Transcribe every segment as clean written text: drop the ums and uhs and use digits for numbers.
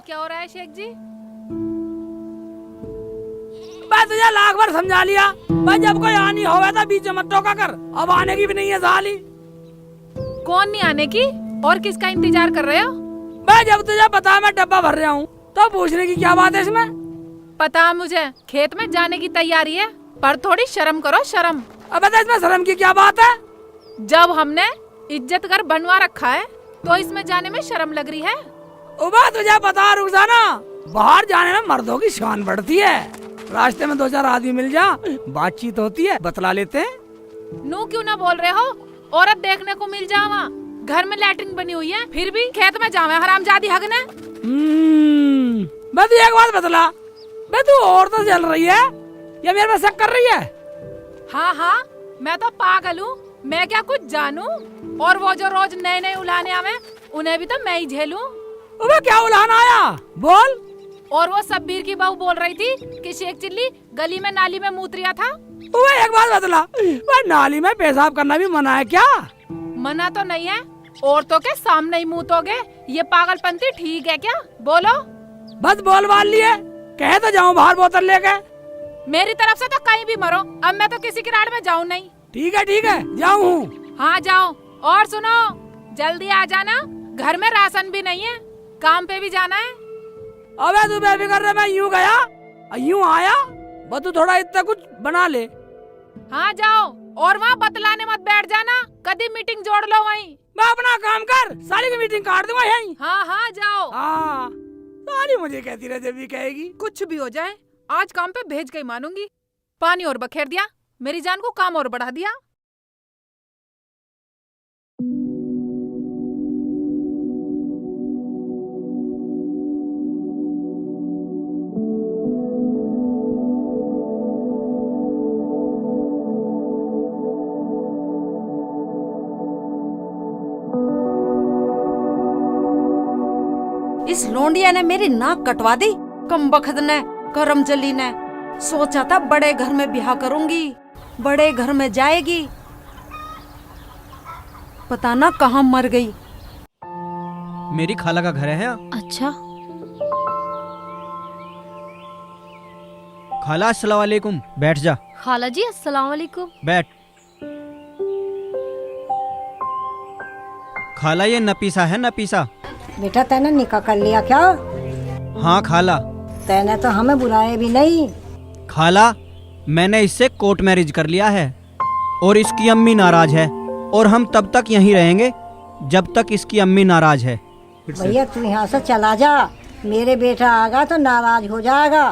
क्या हो रहा है शेख जी? मैं तुझे लाख बार समझा लिया भाई, जब कोई आनी होवे तो बीच में मत टोका कर। अब आने की भी नहीं है साली। कौन नहीं आने की और किसका इंतजार कर रहे हो? मैं जब तुझे पता मैं डब्बा भर रहा हूँ तो पूछने की क्या बात है इसमें? पता मुझे खेत में जाने की तैयारी है, पर थोड़ी शर्म करो शर्म। अब बता इसमें शर्म की क्या बात है? जब हमने इज्जत कर बनवा रखा है तो इसमें जाने में शर्म लग रही है। उबा तुझे पता रुखसाना, बाहर जाने में मर्दों की शान बढ़ती है। रास्ते में 2-4 आदमी मिल जा, बातचीत होती है, बतला लेते हैं। नू क्यों ना बोल रहे हो? औरत देखने को मिल जावा, घर में लैट्रिन बनी हुई है, फिर भी खेत में जावे हरामजादी हगने। बस एक बात बतला, बे तू और तो चल रही है या मेरे पे शक कर रही है? हाँ हाँ, मैं तो पागल हूँ, मैं क्या कुछ जानूं? और वो जो रोज नए नए उलाने आवे उन्हें भी तो मैं ही झेलूं। अबे क्या उलाना आया, बोल। और वो सब्बीर की बहू बोल रही थी कि शेख चिल्ली गली में नाली में मूत रिया था। वो एक बात बतला, वो नाली में पेशाब करना भी मना है क्या? मना तो नहीं है, औरतों के सामने ही मूतोगे, ये पागलपंती ठीक है क्या? बोलो। बस बोल बाल लिए, कहे तो जाऊं बाहर बोतल लेके। मेरी तरफ से तो कहीं भी मरो, अब मैं तो किसी की राड में जाऊं नहीं। ठीक है जाऊं। हाँ जाओ, और सुनो जल्दी आ जाना, घर में राशन भी नहीं है, काम पे भी जाना है। अबे तू बेफिक्र रह, मैं यूं गया यूं आया, बस तू थोड़ा इतना कुछ बना ले। हाँ जाओ, और वहाँ बतलाने मत बैठ जाना, कभी मीटिंग जोड़ लो वहीं। मैं अपना काम कर, सारी की मीटिंग काट दूंगा यहीं। हाँ हाँ जाओ। हाँ सारी मुझे कहती रह, जब भी कहेगी। कुछ भी हो जाए आज काम पे भेज के ही मानूंगी। पानी और बखेर दिया, मेरी जान को काम और बढ़ा दिया। इस लोंडिया ने मेरी नाक कटवा दी, कम बखत ने, करमजली ने। सोचा था बड़े घर में ब्याह करूंगी, बड़े घर में जाएगी, पता ना कहाँ मर गई। मेरी खाला का घर है। अच्छा खाला अस्सलाम वालेकुम, बैठ जा। खाला जी अस्सलाम वालेकुम। बैठ। खाला ये नपीसा है, नपीसा। बेटा तैने निकाह कर लिया क्या? हाँ खाला। तैने तो हमें बुलाए भी नहीं। खाला मैंने इससे कोर्ट मैरिज कर लिया है और इसकी अम्मी नाराज है, और हम तब तक यहीं रहेंगे जब तक इसकी अम्मी नाराज है। भैया तू यहाँ से चला जा, मेरे बेटा आगा तो नाराज हो जाएगा।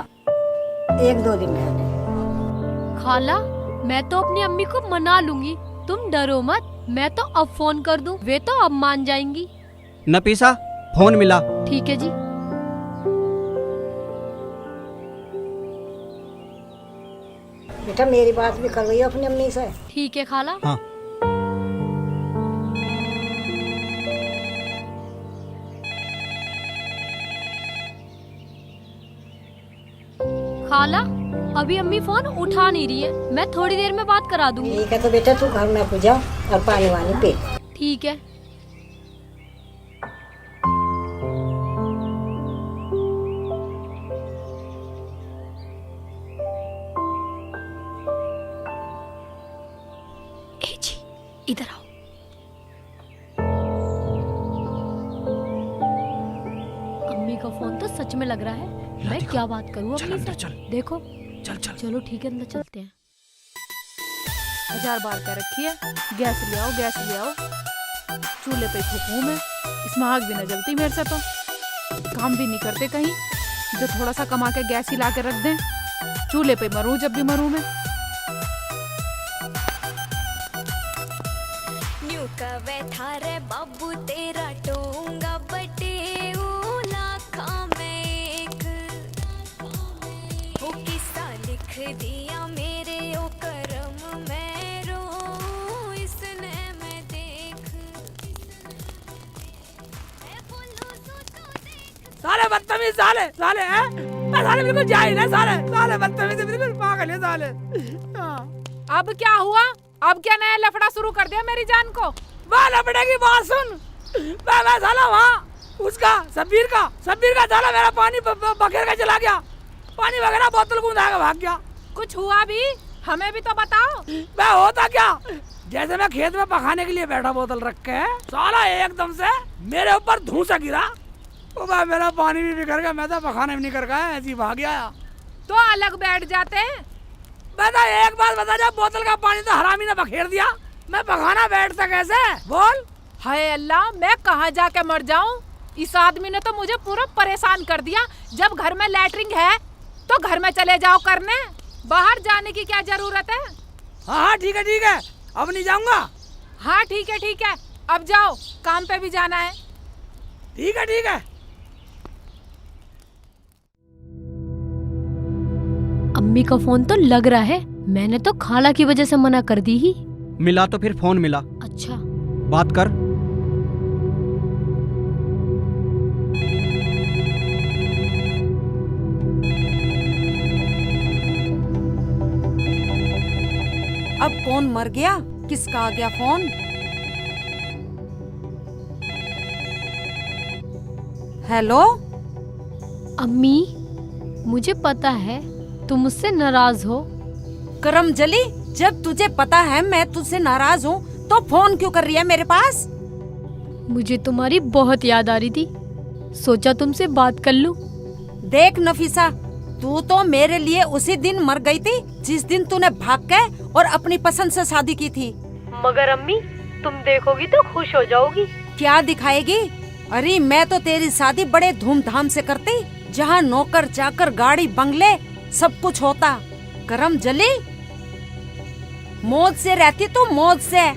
1-2 दिन में। खाला मैं तो अपनी अम्मी को मना लूंगी, तुम डरो मत। मैं तो अब फोन कर दूं, वे तो अब मान जाएंगी। नपीसा फोन मिला। ठीक है जी। बेटा मेरी बात भी कर रही हो अपनी अम्मी से। ठीक है खाला। हाँ। खाला अभी अम्मी फोन उठा नहीं रही है, मैं थोड़ी देर में बात करा दूंगी। ठीक है तो बेटा तू घर में पूजा और पानी वानी पे। ठीक है। ए जी इधर आओ। अम्मी का फोन तो सच में लग रहा है, मैं क्या बात करूँ अम्मी से? देखो चल चल। चलो ठीक है, अंदर चलते हैं। 1000 बार कह रखी है गैस ले आओ, गैस ले आओ। चूल्हे पे फूकूं मैं, इसमें आग भी न जलती मेरे से तो। काम भी नहीं करते कहीं, जो थोड़ा सा कमा के गैस ही ला के रख दें। चूल्हे पे मरूं जब भी मरूं मैं। न्यू कवे थारे बाबू तेरा टोंगा बटे लाखा में एक, वो किस्सा लिख दिया मेरे ओ करम में रो इसने मैं देख। साले बदतमीज, साले हैं? साले बिल्कुल जाहिल है, साले बदतमीज, बिल्कुल पागल है साले। अब क्या हुआ? अब क्या नया लफड़ा शुरू कर दिया मेरी जान को? वहाँ लपड़े की बात सुन। मैं साला वहाँ उसका सब्बीर का साला मेरा पानी बखेर के चला गया। पानी वगैरह बोतल को उठा के भाग गया। कुछ हुआ भी? हमें भी तो बताओ। मैं होता क्या, जैसे मैं खेत में पकाने के लिए बैठा बोतल रख के, साला एकदम से मेरे ऊपर धूसा गिरा। ओ भाई मेरा पानी भी बिखर गया। मैं तो पकाने भी नहीं कर गया, ऐसे ही भाग गया। तो अलग बैठ जाते। बता एक बात बता, जब बोतल का पानी तो हरामी ने बखेर दिया, मैं पकाना बैठता कैसे? बोल। हाय अल्लाह, मैं कहाँ जाके मर जाऊं? इस आदमी ने तो मुझे पूरा परेशान कर दिया। जब घर में लैट्रिन है तो घर में चले जाओ करने, बाहर जाने की क्या जरूरत है? हाँ ठीक है, अब नहीं जाऊंगा। हाँ ठीक है, अब जाओ, काम पे भी जाना है। ठीक है। अम्मी का फोन तो लग रहा है। मैंने तो खाला की वजह से मना कर दी ही। मिला तो फिर फोन मिला, अच्छा बात कर। अब कौन मर गया? किसका आ गया फोन? हेलो अम्मी, मुझे पता है तुम मुझसे नाराज हो। करमजली, जब तुझे पता है मैं तुझसे नाराज हूँ तो फोन क्यों कर रही है मेरे पास? मुझे तुम्हारी बहुत याद आ रही थी, सोचा तुमसे बात कर लूं। देख नफीसा, तू तो मेरे लिए उसी दिन मर गई थी जिस दिन तूने भाग के और अपनी पसंद से शादी की थी। मगर अम्मी, तुम देखोगी तो खुश हो जाओगी। क्या दिखाएगी? अरे मैं तो तेरी शादी बड़े धूमधाम से करती, जहाँ नौकर चाकर गाड़ी बंगले सब कुछ होता। करमजली, मौज से रहती तू, मौज से।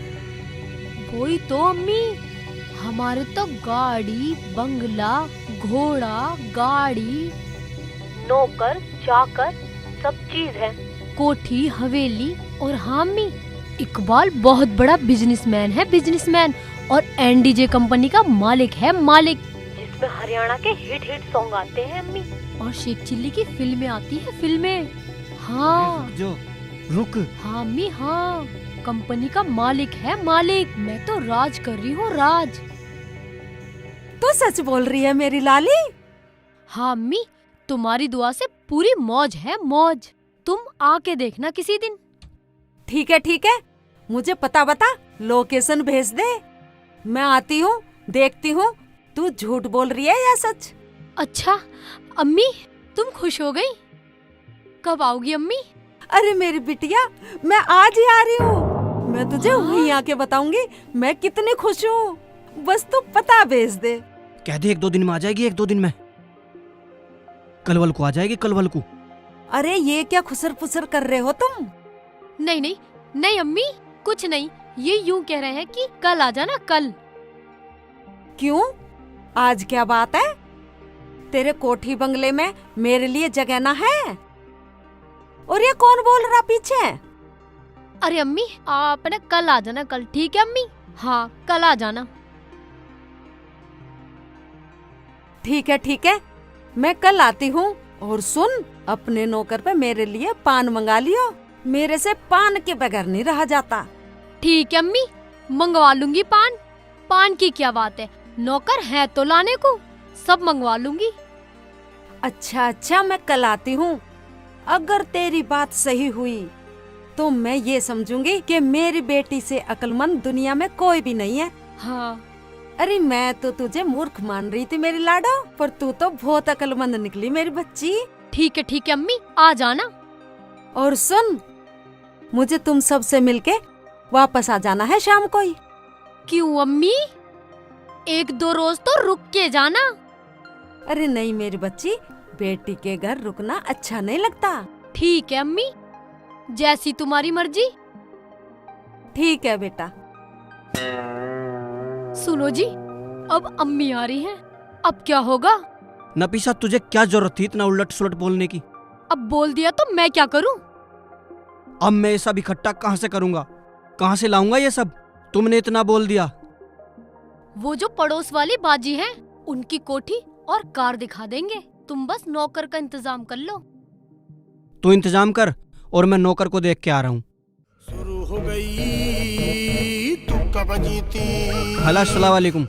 वही तो अम्मी, हमारे तो गाड़ी बंगला घोड़ा गाड़ी नौकर चाकर सब चीज है, कोठी हवेली। और हाँ अम्मी, इकबाल बहुत बड़ा बिजनेसमैन है, बिजनेसमैन, और एनडीजे कंपनी का मालिक है, मालिक, जिसमें हरियाणा के हिट सॉन्ग आते हैं अम्मी। और शेख चिल्ली की फिल्में आती है, फिल्में। हाँ जो रुक, हाँ अम्मी, हाँ, कंपनी का मालिक है, मालिक। मैं तो राज कर रही हूँ, राज। तू सच बोल रही है मेरी लाली? हाँ अम्मी, तुम्हारी दुआ से पूरी मौज है, मौज। तुम आके देखना किसी दिन। ठीक है, मुझे पता बता, लोकेशन भेज दे, मैं आती हूँ, देखती हूँ तू झूठ बोल रही है या सच। अच्छा अम्मी, तुम खुश हो गई? कब आओगी अम्मी? अरे मेरी बिटिया, मैं आज ही आ रही हूँ। मैं तुझे वहीं आके बताऊंगी मैं कितनी खुश हूँ। बस तू पता भेज दे। कह दे 1-2 दिन में आ जाएगी, 1-2 दिन में। कलवल को आ जाएगी, कलवल को। अरे ये क्या खुसर पुसर कर रहे हो तुम? नहीं अम्मी, कुछ नहीं। ये यूं कह रहे हैं कि कल आ जाना, कल। क्यों, आज क्या बात है? तेरे कोठी बंगले में मेरे लिए जगह ना है? और ये कौन बोल रहा पीछे? अरे अम्मी, आप ना कल आ जाना, कल। ठीक है अम्मी? हाँ, कल आ जाना। ठीक है, मैं कल आती हूँ। और सुन, अपने नौकर पे मेरे लिए पान मंगा लियो, मेरे से पान के बगैर नहीं रहा जाता। ठीक है अम्मी, मंगवा लूंगी पान। पान की क्या बात है, नौकर है तो लाने को, सब मंगवा लूंगी। अच्छा, मैं कल आती हूँ। अगर तेरी बात सही हुई तो मैं ये समझूंगी कि मेरी बेटी से अक्लमंद दुनिया में कोई भी नहीं है। हाँ। अरे मैं तो तुझे मूर्ख मान रही थी मेरी लाडो, पर तू तो बहुत अक्लमंद निकली मेरी बच्ची। ठीक है अम्मी, आ जाना। और सुन, मुझे तुम सबसे मिलके वापस आ जाना है शाम को ही। क्यों अम्मी? 1-2 रोज तो रुक के जाना। अरे नहीं मेरी बच्ची, बेटी के घर रुकना अच्छा नहीं लगता। ठीक है अम्मी, जैसी तुम्हारी मर्जी। ठीक है बेटा। सुनो जी, अब अम्मी आ रही हैं, अब क्या होगा? नफीसा, तुझे क्या जरूरत थी इतना उलट सुलट बोलने की? अब बोल दिया तो मैं क्या करूं? अब मैं ये सब इकट्ठा कहाँ से करूंगा, कहाँ से लाऊंगा ये सब? तुमने इतना बोल दिया। वो जो पड़ोस वाली बाजी हैं, उनकी कोठी और कार दिखा देंगे। तुम बस नौकर का इंतजाम कर लो। तू इंतजाम कर और मैं नौकर को देख के आ रहा हूँ। शुरू हो गई, तू कब खाला अस्सलाम वालेकुम।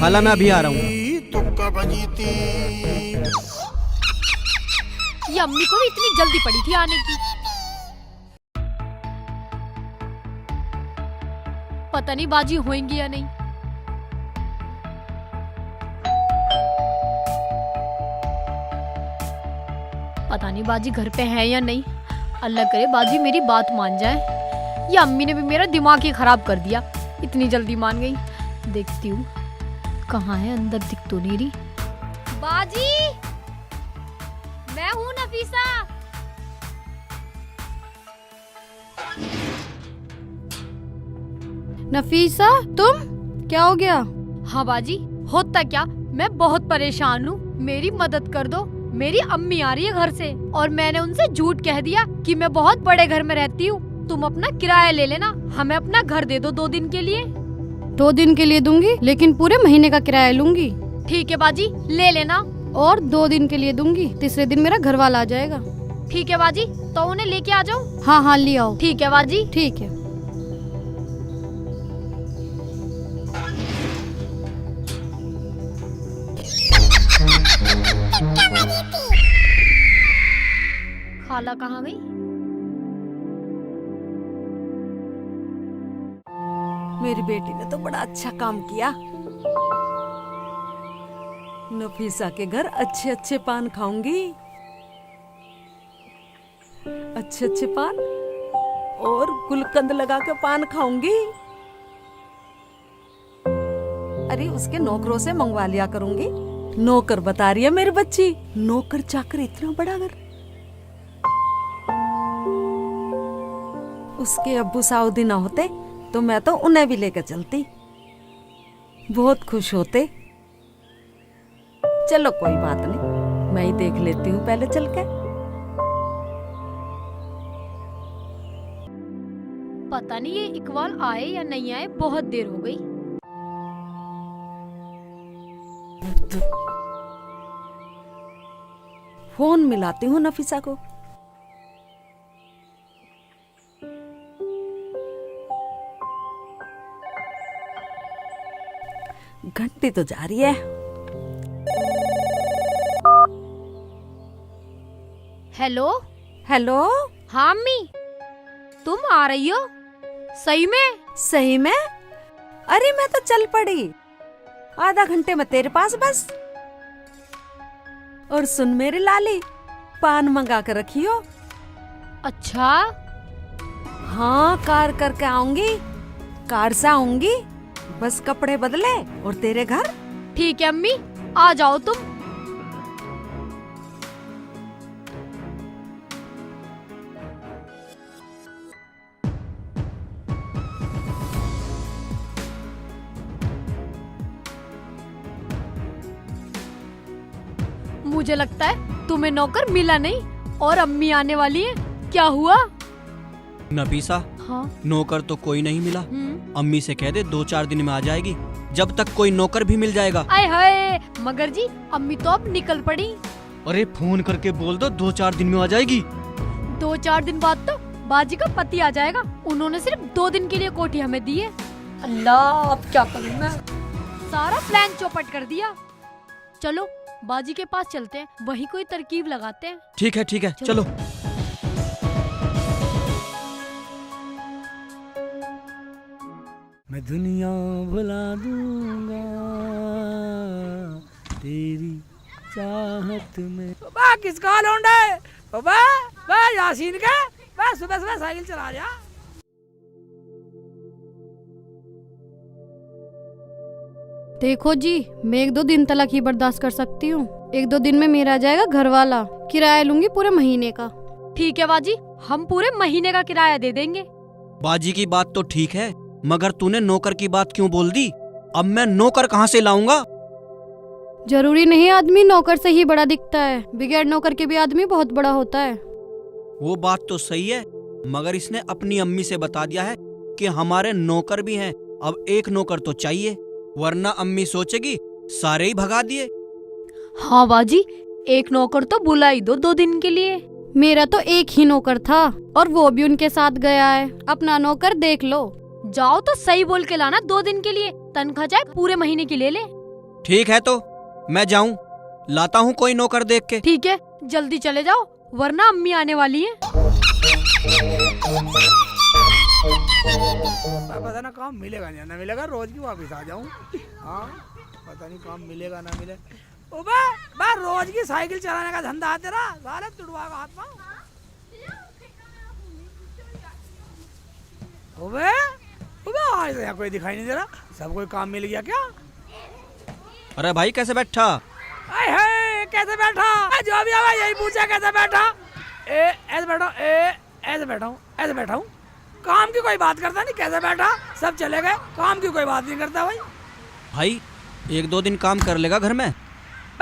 खाला मैं अभी आ रहा हूँ। ये अम्मी को भी इतनी जल्दी पड़ी थी आने की। पता नहीं बाजी होएंगी या नहीं। पता नहीं बाजी घर पे है या नहीं। अल्लाह करे बाजी मेरी बात मान जाए। ये अम्मी ने भी मेरा दिमाग ही खराब कर दिया, इतनी जल्दी मान गई। देखती हूँ कहाँ है, अंदर दिख तो नहीं रही। बाजी मैं हूँ नफीसा। नफीसा तुम, क्या हो गया? हाँ बाजी, होता क्या, मैं बहुत परेशान हूँ, मेरी मदद कर दो। मेरी अम्मी आ रही है घर से और मैंने उनसे झूठ कह दिया कि मैं बहुत बड़े घर में रहती हूँ। तुम अपना किराया ले लेना, हमें अपना घर दे दो 2 दिन के लिए। 2 दिन के लिए दूंगी, लेकिन पूरे महीने का किराया लूंगी। ठीक है बाजी, ले लेना। और 2 दिन के लिए दूंगी, तीसरे दिन मेरा घर वाला आ जाएगा। ठीक है बाजी, तो उन्हें लेके आ जाओ। हाँ हाँ ले आओ। ठीक है बाजी। ठीक है। खाला कहाँ गई? मेरी बेटी ने तो बड़ा अच्छा काम किया। नफीसा के घर अच्छे अच्छे पान खाऊंगी, अच्छे अच्छे पान, और गुलकंद लगा के पान खाऊंगी। अरे उसके नौकरों से मंगवा लिया करूंगी। नौकर बता रही है मेरी बच्ची, नौकर चाकर इतना बड़ा घर। उसके अब्बू सऊदी ना होते तो मैं तो उन्हें भी लेकर चलती, बहुत खुश होते। चलो कोई बात नहीं, मैं ही देख लेती हूँ पहले चल के। पता नहीं ये इकबाल आए या नहीं आए, बहुत देर हो गई। फोन मिलाती हूँ नफीसा को। घंटी तो जा रही है। हेलो। हेलो। हाँ अम्मी, तुम आ रही हो? सही में? सही में? अरे मैं तो चल पड़ी, आधा घंटे में तेरे पास बस। और सुन मेरी लाली, पान मंगा कर रखियो। अच्छा। हाँ, कार करके आऊंगी, कार से आऊंगी, बस कपड़े बदले और तेरे घर। ठीक है अम्मी, आ जाओ तुम। मुझे लगता है तुम्हें नौकर मिला नहीं और अम्मी आने वाली है। क्या हुआ? नफीसा, हाँ। नौकर तो कोई नहीं मिला। अम्मी से कह दे 2-4 दिन में आ जाएगी, जब तक कोई नौकर भी मिल जाएगा। आए हाय मगर जी, अम्मी तो अब निकल पड़ी। अरे फोन करके बोल दो 2-4 दिन में आ जाएगी। 2-4 दिन बाद तो बाजी का पति आ जाएगा। उन्होंने सिर्फ 2 दिन के लिए कोठी हमें दी है। अल्लाह, अब क्या करूं मैं? सारा प्लान चौपट कर दिया। चलो बाजी के पास चलते हैं, वही कोई तरकीब लगाते हैं। ठीक है ठीक है, चलो। मैं दुनिया भुला दूंगा तेरी चाहत में। बाबा किसका लौंडा है? बाबा यासीन का, बस सुबह सुबह साइकिल चला जा। देखो जी, मैं 1-2 दिन तक ही बर्दाश्त कर सकती हूँ। 1-2 दिन में मेरा आ जाएगा घर वाला, किराया लूंगी पूरे महीने का। ठीक है बाजी, हम पूरे महीने का किराया दे देंगे। बाजी की बात तो ठीक है, मगर तूने नौकर की बात क्यों बोल दी? अब मैं नौकर कहाँ से लाऊंगा? जरूरी नहीं आदमी नौकर से ही बड़ा दिखता है, बगैर नौकर के भी आदमी बहुत बड़ा होता है। वो बात तो सही है, मगर इसने अपनी अम्मी से बता दिया है कि हमारे नौकर भी हैं, अब एक नौकर तो चाहिए, वरना अम्मी सोचेगी सारे ही भगा दिए। हाँ बाजी, एक नौकर तो बुला ही दो 2 दिन के लिए। मेरा तो एक ही नौकर था और वो भी उनके साथ गया है। अपना नौकर देख लो। जाओ तो सही बोल के लाना, 2 दिन के लिए, तनख्वाह चाहे पूरे महीने की ले ले। ठीक है तो मैं जाऊं, लाता हूँ कोई नौकर देख के। ठीक है, जल्दी चले जाओ वरना अम्मी आने वाली है। पता ना काम मिलेगा ना मिलेगा, रोज की वापस आ जाऊं। हाँ पता नहीं काम मिलेगा ना मिले। ओबे बा रोज की साइकिल चलाने का धंधा है तेरा, साले तुड़वा का हाथ पाँव। ओबे ओबे आज यहाँ कोई दिखाई नहीं दे रहा, सब कोई काम मिल गया क्या? अरे भाई कैसे बैठा? आए है कैसे बैठा? जो भी आवा यही पूछा कैसे बैठा? ऐसे बैठा, ऐसे बैठा हूँ, ऐसे बैठा हूँ। काम की कोई बात करता नहीं, कैसे बैठा? सब चले गए, काम की कोई बात नहीं करता भाई। भाई 1-2 दिन काम कर लेगा घर में?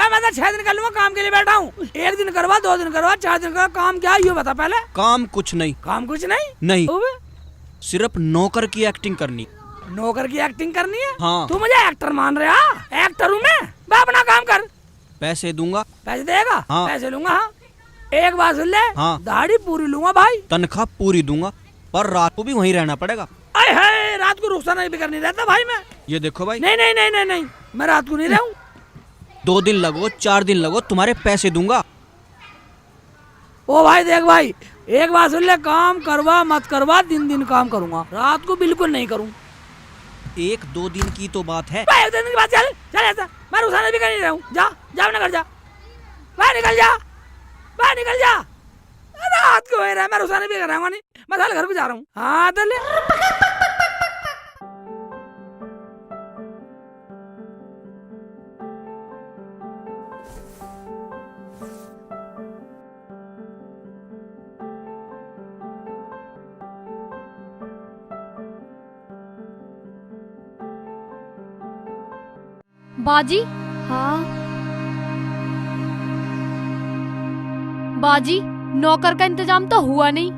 मैं तो 6 दिन कर लूंगा, काम के लिए बैठा हूँ। 1 दिन करवा, 2 दिन करवा, 4 दिन करवा, काम क्या है ये बता पहले। काम कुछ नहीं। काम कुछ नहीं? नहीं, ओबे सिर्फ नौकर की एक्टिंग करनी। नौकर की एक्टिंग करनी है? हाँ। तू मुझे एक्टर मान रहा? एक्टर हूँ मैं, अपना काम कर। पैसे दूंगा। पैसे देगा? हाँ। पैसे लूंगा। हाँ एक बात सुन ले, हाँ। दाढ़ी पूरी लूंगा भाई। तनख्वाह पूरी दूंगा, पर रात को भी वहीं रहना पड़ेगा। अरे है रात को रुखसाना भी करनी रहता भाई मैं। ये देखो भाई। नहीं नहीं नहीं नहीं नहीं, मैं रात को नहीं रहूं। 2 दिन लगो 4 दिन लगो, तुम्हारे पैसे दूंगा। ओ भाई देख भाई, एक बात सुन ले, काम करवा मत करवा, दिन दिन काम करूंगा, रात को बिल्कुल नहीं करूँ। 1-2 दिन की तो बात है। 1 दिन की बात, चल चल ऐसा, मैं रुखसाना भी कर नहीं रहूं। जा जा अपना घर जा, बाहर निकल जा, बाहर निकल जा। रात को हो रहा है, मैं रुखसाना भी कर रहा हूँ नहीं, मैं साले घर को जा रहा हूँ। हाँ तो ले। बाजी, हाँ बाजी, नौकर का इंतजाम तो हुआ नहीं।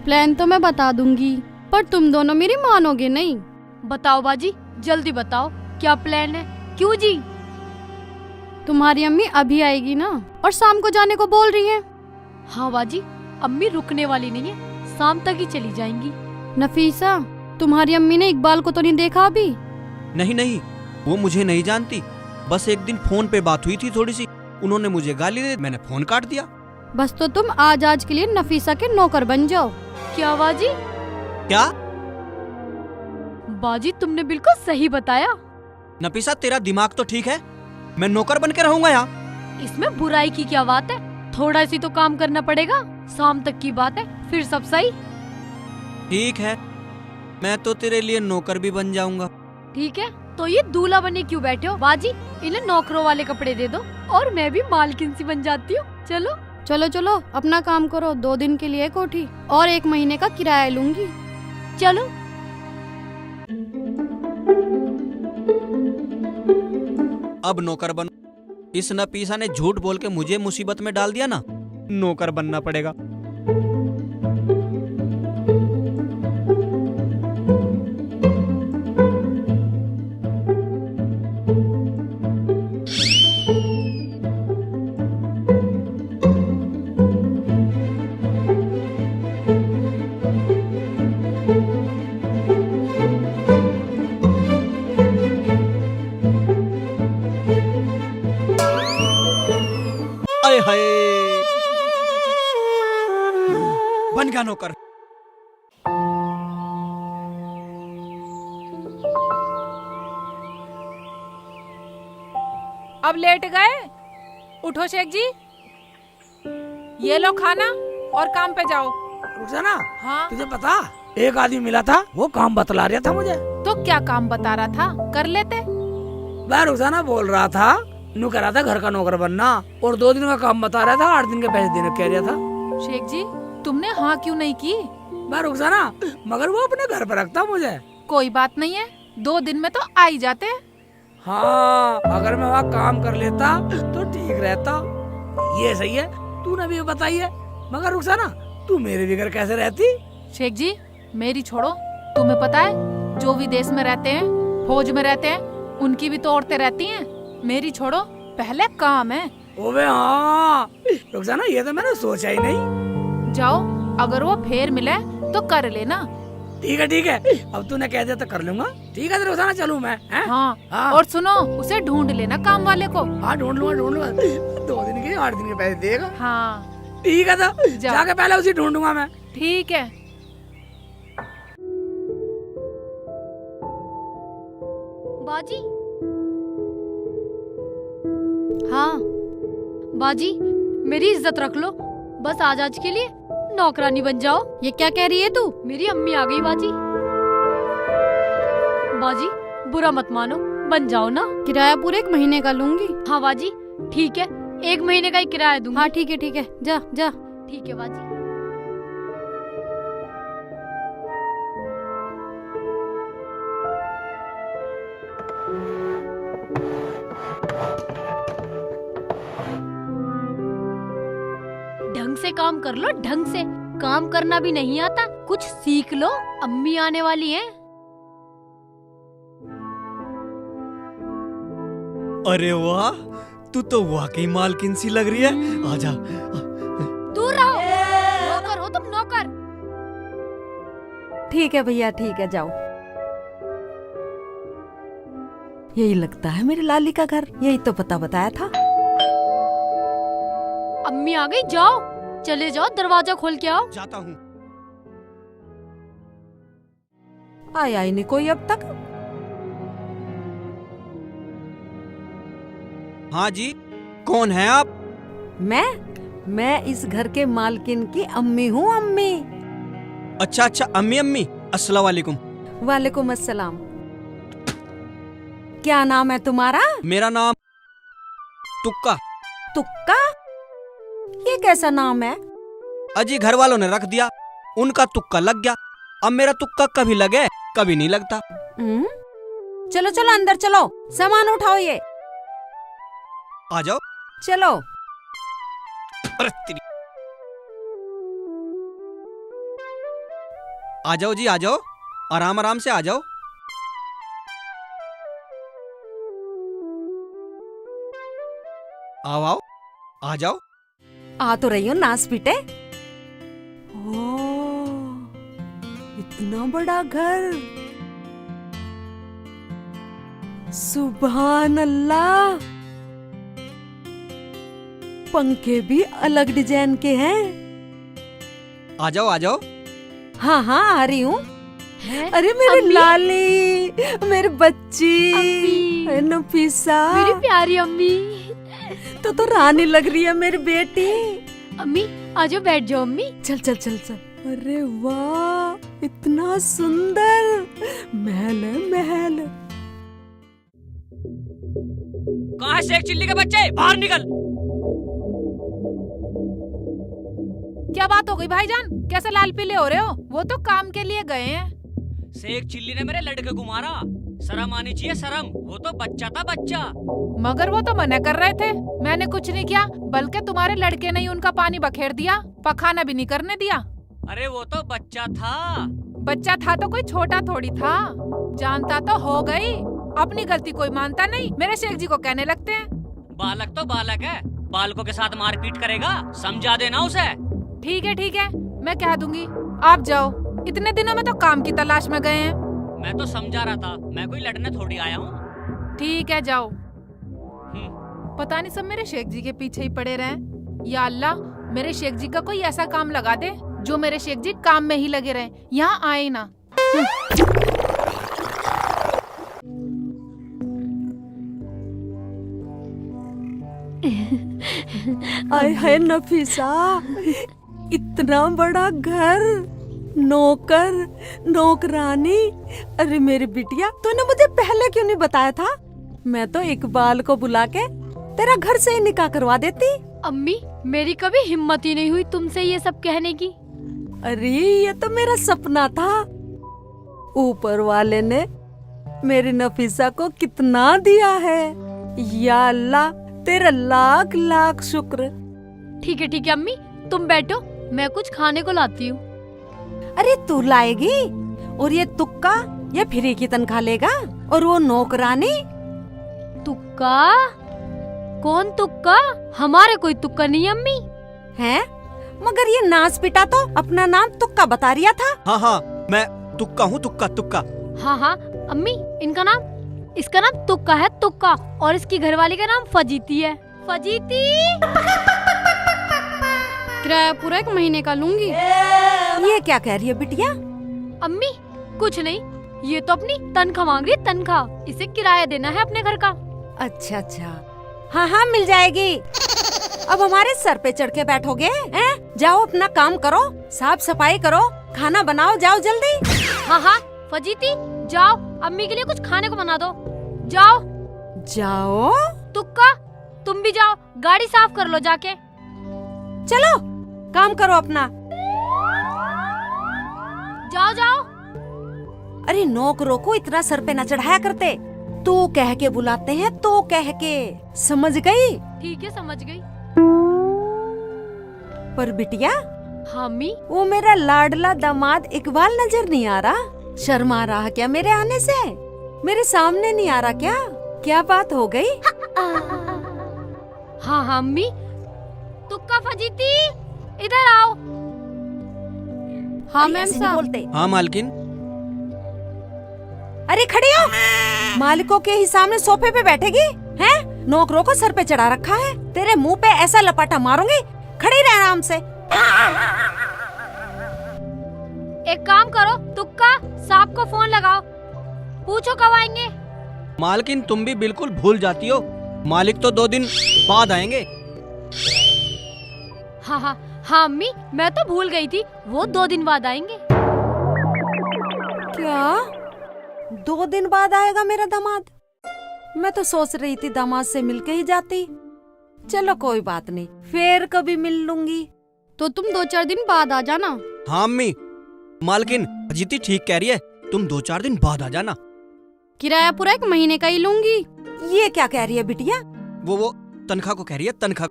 प्लान तो मैं बता दूंगी, पर तुम दोनों मेरी मानोगे नहीं। बताओ बाजी, जल्दी बताओ क्या प्लान है? क्यों जी? तुम्हारी अम्मी अभी आएगी ना, और शाम को जाने को बोल रही है। हाँ बाजी, अम्मी रुकने वाली नहीं है, शाम तक ही चली जाएंगी। नफीसा, तुम्हारी अम्मी ने इकबाल को तो नहीं देखा अभी? नहीं नहीं, वो मुझे नहीं जानती, बस एक दिन फोन पे बात हुई थी थोड़ी सी, उन्होंने मुझे गाली दे, मैंने फोन काट दिया। बस तो तुम आज के लिए नफीसा के नौकर बन जाओ। क्या बाजी? क्या? बाजी तुमने बिल्कुल सही बताया। नफीसा तेरा दिमाग तो ठीक है, मैं नौकर बन के रहूंगा यहाँ। इसमें बुराई की क्या बात है? थोड़ा सी तो काम करना पड़ेगा, शाम तक की बात है, फिर सब सही। ठीक है, मैं तो तेरे लिए नौकर भी बन जाऊंगा। ठीक है, तो ये दूल्हा बने क्यों बैठे हो? बाजी इन्हें नौकरों वाले कपड़े दे दो और मैं भी मालकिन सी बन जाती हूँ। चलो चलो चलो अपना काम करो, 2 दिन के लिए कोठी और 1 महीने का किराया लूंगी। चलो। अब नौकर बनो। इस नफीसा ने झूठ बोल के मुझे मुसीबत में डाल दिया ना, नौकर बनना पड़ेगा। आए हाय, बन गया नौकर। अब लेट गए? उठो शेख जी, ये लो खाना और काम पे जाओ। रुखसाना, हाँ तुझे पता एक आदमी मिला था, वो काम बतला रहा था मुझे। तो क्या काम बता रहा था, कर लेते। वह रुखसाना बोल रहा था, नू कह रहा था घर का नौकर बनना, और 2 दिन का काम बता रहा था, 8 दिन के पैसे देने कह रहा था। शेख जी तुमने हाँ क्यों नहीं की? वह रुखसाना, मगर वो अपने घर पर रखता मुझे। कोई बात नहीं है, 2 दिन में तो आ ही जाते हैं। हाँ अगर मैं वहाँ काम कर लेता तो ठीक रहता। ये सही है, तूने भी बताई है, मगर रुखसाना तू मेरे भी घर कैसे रहती? शेख जी मेरी छोड़ो, तुम्हें पता है जो विदेश में रहते हैं, फौज में रहते हैं, उनकी भी तो औरतें रहती हैं। मेरी छोड़ो, पहले काम है। ओबे हाँ रुखसाना, ये तो मैंने सोचा ही नहीं। जाओ, अगर वो फेर मिले तो कर लेना। ठीक है, अब तूने कह दिया तो कर लूंगा। ठीक है, तो रोजाना चलूं मैं, हैं? हाँ, हाँ। और सुनो, उसे ढूंढ लेना काम वाले को। हाँ, ढूंढ लूंगा। 2 दिन के 8 दिन के पैसे देगा। हाँ ठीक है, तो जाके पहले उसे ढूंढूंगा मैं। ठीक है। बाजी, हाँ बाजी, मेरी इज्जत रख लो, बस आज के लिए नौकरानी बन जाओ। ये क्या कह रही है तू? मेरी अम्मी आ गई बाजी। बाजी बुरा मत मानो, बन जाओ ना। किराया पूरे 1 महीने का लूंगी। हाँ बाजी ठीक है, 1 महीने का ही किराया दूंगी। हाँ ठीक है, जा जा। ठीक है बाजी। ढंग से काम कर लो, ढंग से। काम करना भी नहीं आता, कुछ सीख लो, अम्मी आने वाली हैं। अरे वाह, तू तो वाकई मालकिन सी लग रही है। आजा। दूर रहो, नौकर हो तुम, नौकर। ठीक है भैया, ठीक है, जाओ। यही लगता है मेरी लाली का घर, यही तो पता बताया था। अम्मी आ गई, जाओ, चले जाओ, दरवाजा खोल के आओ। जाता हूँ। आया ही नहीं कोई अब तक। हाँ जी, कौन है आप? मैं इस घर के मालकिन की अम्मी हूँ, अम्मी। अच्छा, अम्मी, अस्सलाम वालेकुम। वालेकुम अस्सलाम। क्या नाम है तुम्हारा? मेरा नाम तुक्का। तुक्का? ये कैसा नाम है? अजी घर वालों ने रख दिया, उनका तुक्का लग गया। अब मेरा तुक्का कभी लगे कभी नहीं लगता। चलो चलो अंदर चलो, सामान उठाओ ये। आ जाओ। चलो। अरे तेरी। आ जाओ जी, आ जाओ, आराम आराम से आ जाओ। आओ, आ जाओ। आ तो रही हो नास पीटे। इतना बड़ा घर, सुभान अल्लाह। पंखे भी अलग डिजाइन के हैं। आ जाओ, आ जाओ। हाँ आ रही हूँ। है? अरे मेरी अम्मी? लाली, मेरी बच्ची, अम्मी। नफीसा, मेरी प्यारी अम्मी। तो रानी लग रही है मेरी बेटी। अम्मी आ जाओ, बैठ जाओ अम्मी। चल। अरे वाह, इतना सुंदर महल है, महल। कहाँ है शेख चिल्ली के बच्चे? बाहर निकल। क्या बात हो गई भाईजान? कैसे लाल पीले हो रहे हो? वो तो काम के लिए गए हैं। शेख चिल्ली ने मेरे लड़के को मारा, शर्म आनी चाहिए, शर्म। वो तो बच्चा था, बच्चा। मगर वो तो मना कर रहे थे। मैंने कुछ नहीं किया, बल्कि तुम्हारे लड़के ने ही उनका पानी बखेर दिया, पखाना भी नहीं करने दिया। अरे वो तो बच्चा था। बच्चा था तो कोई छोटा थोड़ी था। जानता तो हो गई, अपनी गलती कोई मानता नहीं, मेरे शेख जी को कहने लगते हैं। बालक तो बालक है, बालकों के साथ मारपीट करेगा, समझा देना उसे। ठीक है, मैं कह दूंगी। आप जाओ, इतने दिनों में तो काम की तलाश में गए हैं। मैं तो समझा रहा था, मैं कोई लड़ने थोड़ी आया हूँ। ठीक है, जाओ। पता नहीं सब मेरे शेख जी के पीछे ही पड़े रहे। या अल्लाह, मेरे शेख जी का कोई ऐसा काम लगा दे जो मेरे शेख जी काम में ही लगे रहे, यहाँ आए ना। आय है नफीसा, इतना बड़ा घर, नौकरानी। अरे मेरी बिटिया, तूने मुझे पहले क्यों नहीं बताया था? मैं तो इकबाल को बुला के तेरा घर से ही निकाह करवा देती। अम्मी मेरी कभी हिम्मत ही नहीं हुई तुमसे ये सब कहने की। अरे ये तो मेरा सपना था। ऊपर वाले ने मेरी नफीसा को कितना दिया है। या अल्लाह, तेरा लाख लाख शुक्र। ठीक है अम्मी, तुम बैठो, मैं कुछ खाने को लाती हूँ। अरे तू लाएगी? और ये तुक्का, ये फ्री की तनख्वाह लेगा? और वो नौकरानी? तुक्का? कौन तुक्का? हमारे कोई तुक्का नहीं अम्मी। हैं? मगर ये नाच पिटा तो अपना नाम तुक्का बता रिया था। हाँ हाँ, मैं तुक्का हूँ, तुक्का तुक्का। हाँ हाँ अम्मी, इसका नाम तुक्का है, तुक्का। और इसकी घरवाली का नाम फजीती है, फजीती। किराया पूरा 1 महीने का लूंगी। ये क्या कह रही है बिटिया? अम्मी कुछ नहीं, ये तो अपनी तनख्वाह मांग रही है, तनख्वाह। इसे किराया देना है अपने घर का। अच्छा अच्छा, हाँ हाँ मिल जाएगी। अब हमारे सर पे चढ़ के बैठोगे हैं? जाओ अपना काम करो, साफ सफाई करो, खाना बनाओ, जाओ जल्दी। हाँ हाँ फजीती, जाओ अम्मी के लिए कुछ खाने को बना दो, जाओ। जाओ, तुक्का तुम भी जाओ, गाड़ी साफ कर लो जाके। चलो काम करो अपना। जाओ जाओ। अरे नौकरों को इतना सर पे न चढ़ाया करते, तो कह के बुलाते हैं, तो कह के, समझ गई? ठीक है समझ गई। पर बिटिया, हाँ अम्मी। वो मेरा लाडला दामाद इकबाल नजर नहीं आ रहा? शर्मा रहा क्या मेरे आने से? मेरे सामने नहीं आ रहा क्या? क्या बात हो गई? हाँ हाँ अम्मी। तुक्का फजीती, इधर आओ। हाँ अरे मैम ऐसे नहीं साहब। बोलते। हाँ मालकिन। अरे खड़ी हो, मालिकों के ही सामने सोफे पे बैठेगी हैं? नौकरों को सर पे चढ़ा रखा है, तेरे मुंह पे ऐसा लपाटा मारूंगी, खड़ी रह आराम से। एक काम करो, तुक्का साहब को फोन लगाओ, पूछो कब आएंगे। मालकिन तुम भी बिल्कुल भूल जाती हो, मालिक तो 2 दिन बाद आएंगे। हाँ हाँ हाँ अम्मी, मैं तो भूल गई थी, वो 2 दिन बाद आएंगे। क्या 2 दिन बाद आएगा मेरा दामाद? मैं तो सोच रही थी दामाद से मिलके ही जाती। चलो कोई बात नहीं, फिर कभी मिल लूंगी। तो तुम 2-4 दिन बाद आ जाना। हाँ अम्मी, मालकिन अजीती ठीक कह रही है, तुम 2-4 दिन बाद आ जाना। किराया पूरा 1 महीने का ही लूंगी। ये क्या कह रही है बिटिया? वो तनख्वाह को कह रही है, तनख्वाह।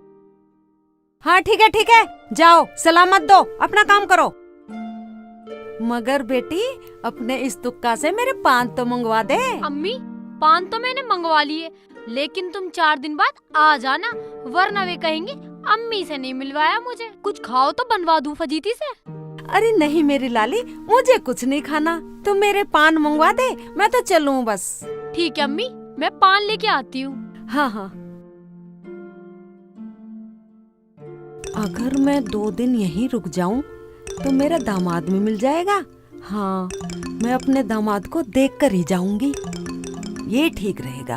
हाँ ठीक है, जाओ सलामत दो, अपना काम करो। मगर बेटी, अपने इस तुक्का से मेरे पान तो मंगवा दे। अम्मी पान तो मैंने मंगवा लिए, लेकिन तुम 4 दिन बाद आ जाना, वरना वे कहेंगे अम्मी से नहीं मिलवाया मुझे। कुछ खाओ तो बनवा दूं फजीती से। अरे नहीं मेरी लाली, मुझे कुछ नहीं खाना, तुम मेरे पान मंगवा दे, मैं तो चलूं बस। ठीक है अम्मी, मैं पान लेके आती हूँ। हाँ हाँ, अगर मैं 2 दिन यहीं रुक जाऊं तो मेरा दामाद भी मिल जाएगा। हाँ, मैं अपने दामाद को देख कर ही जाऊंगी, ये ठीक रहेगा।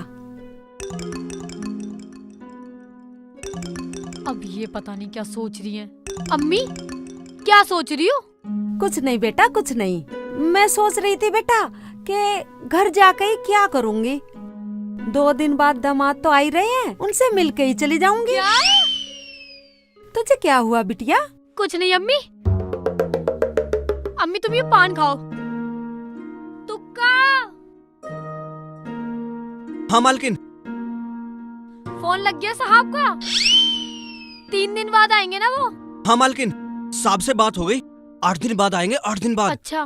अब ये पता नहीं क्या सोच रही हैं। अम्मी क्या सोच रही हो? कुछ नहीं बेटा, कुछ नहीं। मैं सोच रही थी बेटा कि घर जाकर ही क्या करूंगी। 2 दिन बाद दामाद तो आ ही रहे हैं, उनसे मिलके ही चली जाऊंगी। क्या? तुझे क्या हुआ बिटिया? कुछ नहीं अम्मी। अम्मी तुम ये पान खाओ। तुक्का, हाँ मालकिन। फोन लग गया साहब का, 3 दिन बाद आएंगे ना वो। हाँ मालकिन, साहब से बात हो गई, 8 दिन बाद आएंगे, 8 दिन बाद। अच्छा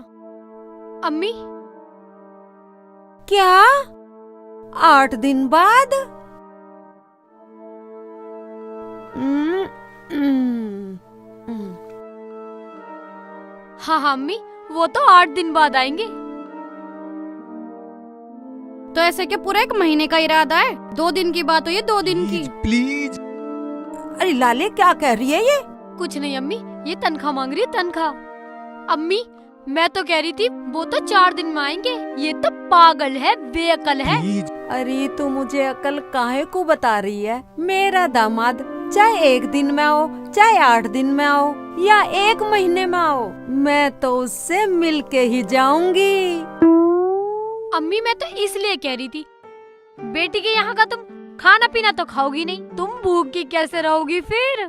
अम्मी, क्या 8 दिन बाद? हाँ हाँ अम्मी, वो तो 8 दिन बाद आएंगे। तो ऐसे क्या पूरा 1 महीने का इरादा है? 2 दिन की बात हो ये, 2 दिन की। प्लीज। अरे लाले क्या कह रही है ये? कुछ नहीं अम्मी, ये तनख्वाह मांग रही है, तनख्वाह। अम्मी मैं तो कह रही थी वो तो 4 दिन में आएंगे, ये तो पागल है, बेअकल है। अरे तू मुझे अकल काहे को बता रही है? मेरा दामाद चाहे 1 दिन में आओ, चाहे 8 दिन में आओ, या 1 महीने में आओ, मैं तो उससे मिलके ही जाऊंगी। अम्मी मैं तो इसलिए कह रही थी, बेटी के यहाँ का तुम खाना पीना तो खाओगी नहीं, तुम भूखी कैसे रहोगी फिर?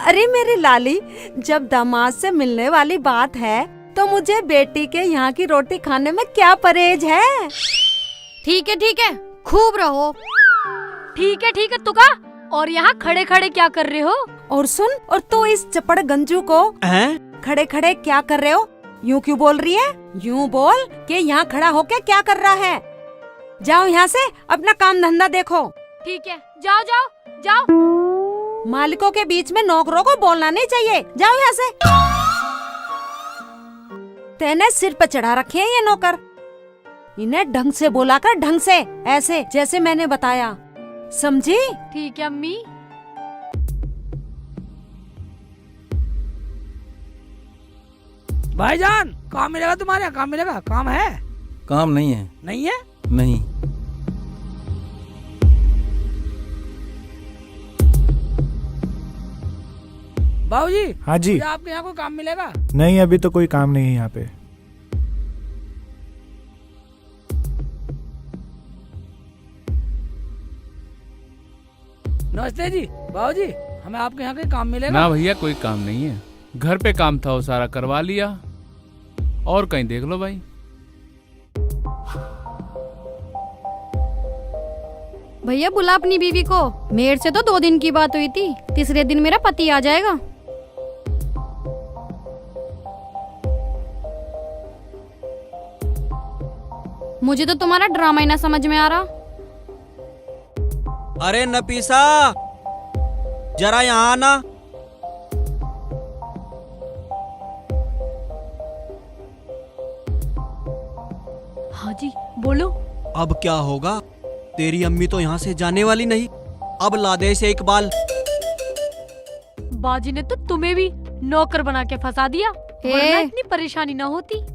अरे मेरी लाली, जब दामाद से मिलने वाली बात है तो मुझे बेटी के यहाँ की रोटी खाने में क्या परहेज है? ठीक है, खूब रहो। ठीक है तुका, और यहाँ खड़े खड़े क्या कर रहे हो? और सुन, और तू इस चपड़ गंजू को खड़े खड़े क्या कर रहे हो यूं क्यों बोल रही है? यूं बोल कि यहाँ खड़ा होके क्या कर रहा है। जाओ यहाँ से, अपना काम धंधा देखो। ठीक है, जाओ जाओ जाओ। मालिकों के बीच में नौकरों को बोलना नहीं चाहिए। जाओ यहाँ से। तेने सिर पे चढ़ा रखे हैं ये नौकर। इन्हें ढंग से बोला कर, ढंग से, ऐसे जैसे मैंने बताया, समझी? ठीक है अम्मी। भाईजान काम मिलेगा तुम्हारे यहाँ? काम मिलेगा? काम है? काम नहीं है। नहीं है? नहीं। बाबूजी। हाँ जी। मुझे आपके यहाँ कोई काम मिलेगा? नहीं, अभी तो कोई काम नहीं है यहाँ पे। नमस्ते जी। बाबूजी हमें आपके यहाँ कोई काम मिलेगा? ना भैया कोई काम नहीं है, घर पे काम था वो सारा करवा लिया, और कहीं देख लो भाई। भैया बुला अपनी बीवी को। मेरे से तो 2 दिन की बात हुई थी, तीसरे दिन मेरा पति आ जाएगा। मुझे तो तुम्हारा ड्रामा ही ना समझ में आ रहा। अरे नफीसा, जरा यहाँ आना। हाँ जी बोलो। अब क्या होगा? तेरी अम्मी तो यहाँ से जाने वाली नहीं। अब ला दे इसे इकबाल। बाजी ने तो तुम्हें भी नौकर बना के फंसा दिया, वरना इतनी परेशानी ना होती।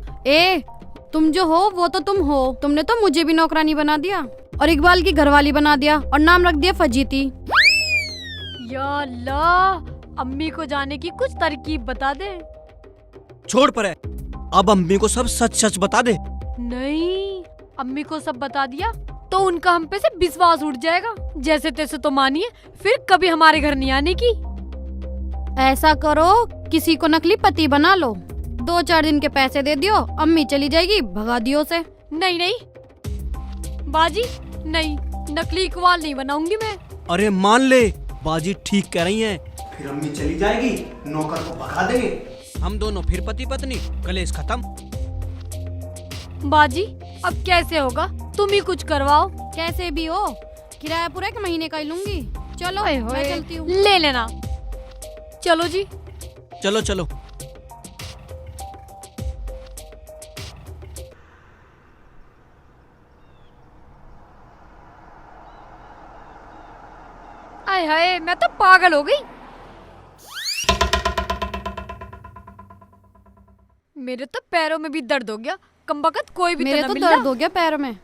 तुम जो हो वो तो तुम हो। तुमने तो मुझे भी नौकरानी बना दिया और इकबाल की घरवाली बना दिया और नाम रख दिया फजीती। या अल्लाह, अम्मी को जाने की कुछ तरकीब बता दे। छोड़ पर है, अब अम्मी को सब सच सच बता दे। नहीं, अम्मी को सब बता दिया तो उनका हम पे से विश्वास उठ जाएगा। जैसे तैसे तो मानिए, फिर कभी हमारे घर नहीं आने की। ऐसा करो, किसी को नकली पति बना लो, 2-4 दिन के पैसे दे दियो, अम्मी चली जाएगी, भगा दियो से। नहीं नहीं बाजी, नहीं, नकली इकबाल नहीं बनाऊंगी मैं। अरे मान ले, बाजी ठीक कह रही हैं। फिर अम्मी चली जाएगी, नौकर को भगा देंगे, हम दोनों फिर पति पत्नी, कलेश खत्म। बाजी अब कैसे होगा? तुम ही कुछ करवाओ। कैसे भी हो, किराया पूरा 1 महीने का ही लूंगी। चलो मैं चलती हूँ। ले लेना। चलो जी। चलो चलो। आय हाय, मैं तो पागल हो गई। मेरे तो पैरों में भी दर्द हो गया। कमबख्त कोई भी मेरे तो तो मिल दर्द रहा। हो गया पैरों में।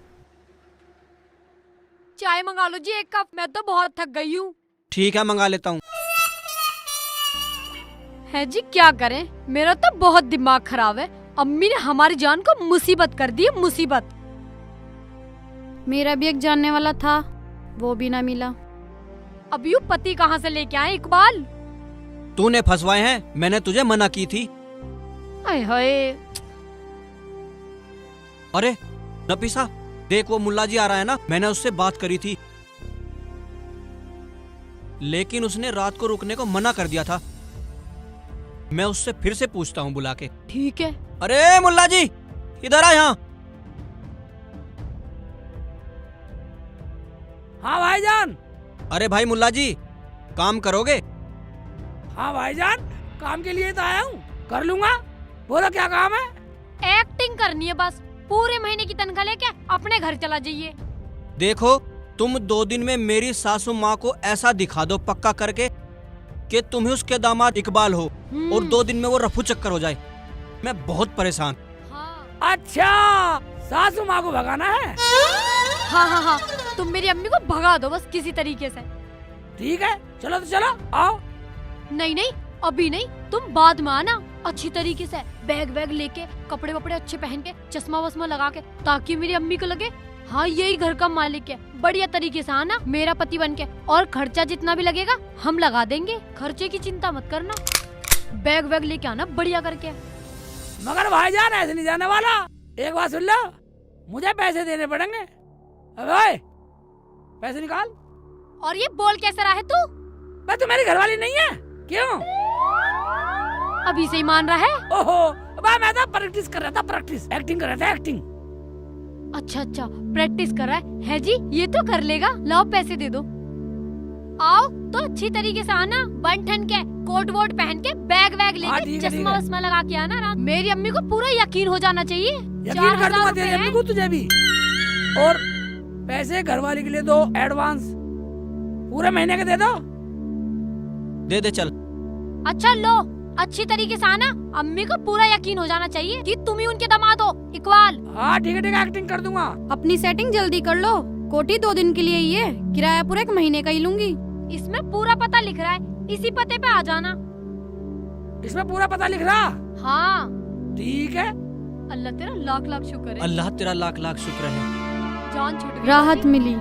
चाय मंगा लो जी 1 कप, मैं तो बहुत थक गई हूँ। ठीक है, मंगा लेता हूँ। है जी, क्या करें, मेरा तो बहुत दिमाग खराब है। अम्मी ने हमारी जान को मुसीबत कर दी है, मुसीबत। मेरा भी एक जानने वाला था, वो भी ना मिला। अब यूँ पति कहाँ से लेके आए इकबाल? तूने फंसवाए हैं, मैंने तुझे मना की थी। आय हाय। अरे नफीसा, देख वो मुल्ला जी आ रहा है ना, मैंने उससे बात करी थी, लेकिन उसने रात को रुकने को मना कर दिया था। मैं उससे फिर से पूछता हूँ बुला के। ठीक है। अरे मुल्ला जी, इधर आ यहाँ। हाँ भाईजान। अरे भाई मुल्ला जी, काम करोगे? हाँ भाईजान, काम के लिए तो आया हूँ, कर लूंगा। बोलो क्या काम है? एक्टिंग करनी है बस। पूरे महीने की तनख्वाह लेके अपने घर चला जाइए। देखो, तुम 2 दिन में मेरी सासू माँ को ऐसा दिखा दो पक्का करके कि तुम ही उसके दामाद इकबाल हो, और 2 दिन में वो रफू चक्कर हो जाए। मैं बहुत परेशान। हाँ अच्छा, सासू माँ को भगाना है? हाँ हाँ हाँ, तुम मेरी अम्मी को भगा दो बस किसी तरीके से। ठीक है, चलो तो चलो, आओ। नहीं नहीं, अभी नहीं, तुम बाद में आना अच्छी तरीके से, बैग वैग लेके, कपड़े वपड़े अच्छे पहन के, चश्मा वस्मा लगा के, ताकि मेरी अम्मी को लगे हाँ यही घर का मालिक है। बढ़िया तरीके से आना मेरा पति बन के, और खर्चा जितना भी लगेगा हम लगा देंगे, खर्चे की चिंता मत करना। बैग वैग लेके आना बढ़िया करके। मगर भाईजान ऐसे नहीं जाने वाला। एक बात सुन लो, मुझे पैसे देने पड़ेंगे। अबे पैसे निकाल। और ये बोल कैसे रहा है तू? मैं तो मेरी घरवाली नहीं है, क्यों? अभी से ही मान रहा है? ओहो, मैं तो प्रैक्टिस कर रहा था, प्रैक्टिस, एक्टिंग कर रहा था, एक्टिंग। अच्छा अच्छा, प्रैक्टिस कर रहा है जी, ये तो कर लेगा। लाओ पैसे दे दो। आओ तो अच्छी तरीके से आना, बन ठन के कोट वोट पहन के बैग वैग हाँ, लेके ठीक है, ठीक चश्मा है। वश्मा लगा के आना रात। मेरी अम्मी को पूरा यकीन हो जाना चाहिए। यकीन कर दूंगा तेरी अम्मी को, तुझे भी। और पैसे घरवाली के लिए दो एडवांस, पूरे महीने के दे दो। दे दे चल। अच्छा लो, अच्छी तरीके से आना, अम्मी को पूरा यकीन हो जाना चाहिए कि तुम ही उनके दामाद हो, इकबाल। हाँ ठीक है, एक्टिंग कर दूंगा। अपनी सेटिंग जल्दी कर लो, कोठी 2 दिन के लिए ही है, किराया पूरा 1 महीने का ही लूंगी। इसमें पूरा पता लिख रहा है, इसी पते पे आ जाना। इसमें पूरा पता लिख रहा? हाँ ठीक है। अल्लाह तेरा लाख लाख शुक्र है, अल्लाह तेरा लाख लाख शुक्र है। जान छूट गई। राहत मिली।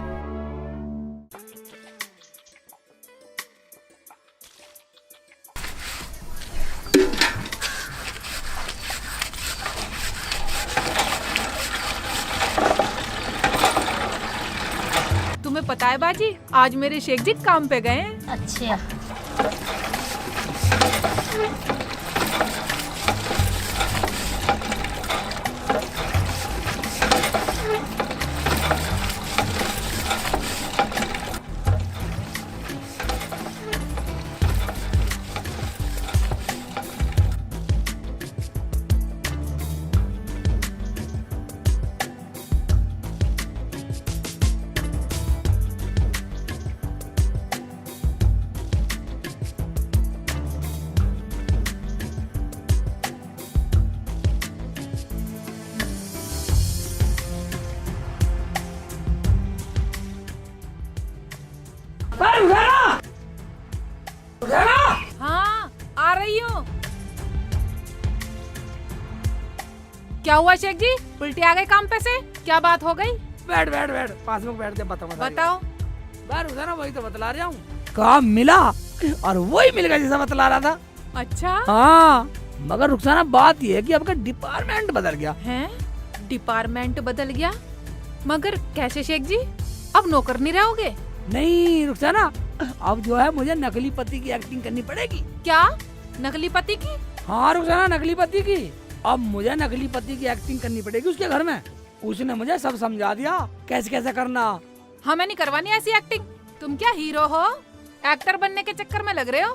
तुम्हें पता है बाजी, आज मेरे शेख जी काम पे गए हैं। अच्छा हाँ आ रही हूँ। क्या हुआ शेख जी, उल्टे आ गए काम पे से? क्या बात हो गई? बैठ बैठ बैठ, पास में बैठ दे, बताऊंगा। बताओ। बार ना, वही तो बतला रहा हूँ। काम मिला और वही मिल गया जैसा बतला रहा था। अच्छा हाँ, मगर रुखसाना बात यह है कि आपका डिपार्टमेंट बदल गया है। डिपार्टमेंट बदल गया? मगर कैसे शेख जी, अब नौकर नहीं रहोगे? नहीं रुखसाना, अब जो है मुझे नकली पति की एक्टिंग करनी पड़ेगी। क्या नकली पति की? हाँ रुखसाना, नकली पति की। अब मुझे नकली पति की एक्टिंग करनी पड़ेगी उसके घर में। उसने मुझे सब समझा दिया कैसे कैसे करना। हमें नहीं करवानी ऐसी एक्टिंग। तुम क्या हीरो हो, एक्टर बनने के चक्कर में लग रहे हो?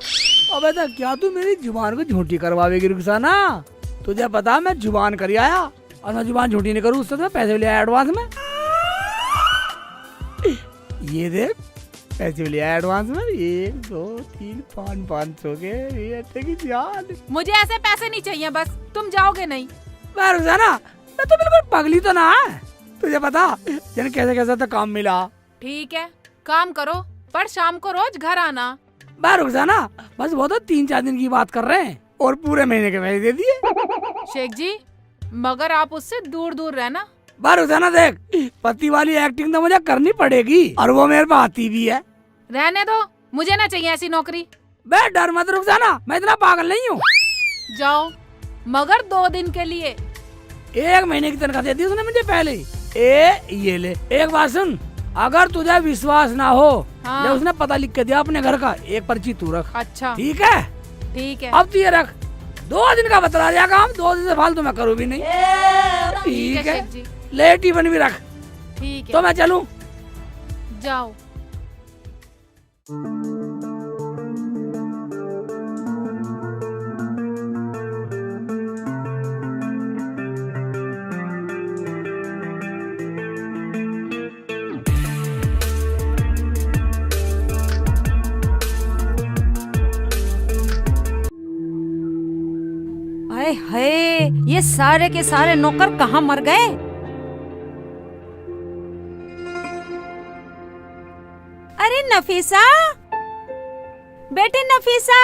अबे तो क्या तू मेरी जुबान को झूठी करवावेगी रुखसाना? तुझे पता मैं जुबान कर आया, और मैं जुबान झूठी नहीं करूँ उससे तो पैसे ले आया एडवांस में। ये देख, पैसे ले आया एडवांस में, 1 2 3 5 500 के। ये तेरी जान। मुझे ऐसे पैसे नहीं चाहिए, बस तुम जाओगे नहीं। मैं रुखसाना, मैं तो बिल्कुल पगली तो ना है। तुझे पता जन कैसे कैसे तो काम मिला। ठीक है, काम करो, पर शाम को रोज घर आना। मैं रुखसाना, बस वो तो 3-4 दिन की बात कर रहे हैं और पूरे महीने के पैसे दे दिए। शेख जी, मगर आप उससे दूर दूर रहना। बार रुखसाना देख, पति वाली एक्टिंग तो मुझे करनी पड़ेगी और वो मेरे पास आती भी है। रहने दो, मुझे ना चाहिए ऐसी नौकरी। बे डर मत रुखसाना, मैं इतना पागल नहीं हूँ। जाओ, मगर 2 दिन के लिए। 1 महीने की तनख्वाह दे दी उसने मुझे पहले ही। ये ले, एक बात सुन, अगर तुझे विश्वास ना हो, हाँ। जब उसने पता लिख के दिया अपने घर का, एक पर्ची तू रख। अच्छा ठीक है? ठीक है। अब तू ये रख, 2 दिन का बतला दिया काम, 2 दिन से फालतू मैं करूँ भी नहीं। ठीक है, शेख जी, ले टिफिन भी रख। ठीक है। तो मैं चलूं? जाओ। अरे हाय, ये सारे के सारे नौकर कहाँ मर गए? अरे नफीसा, बेटे नफीसा,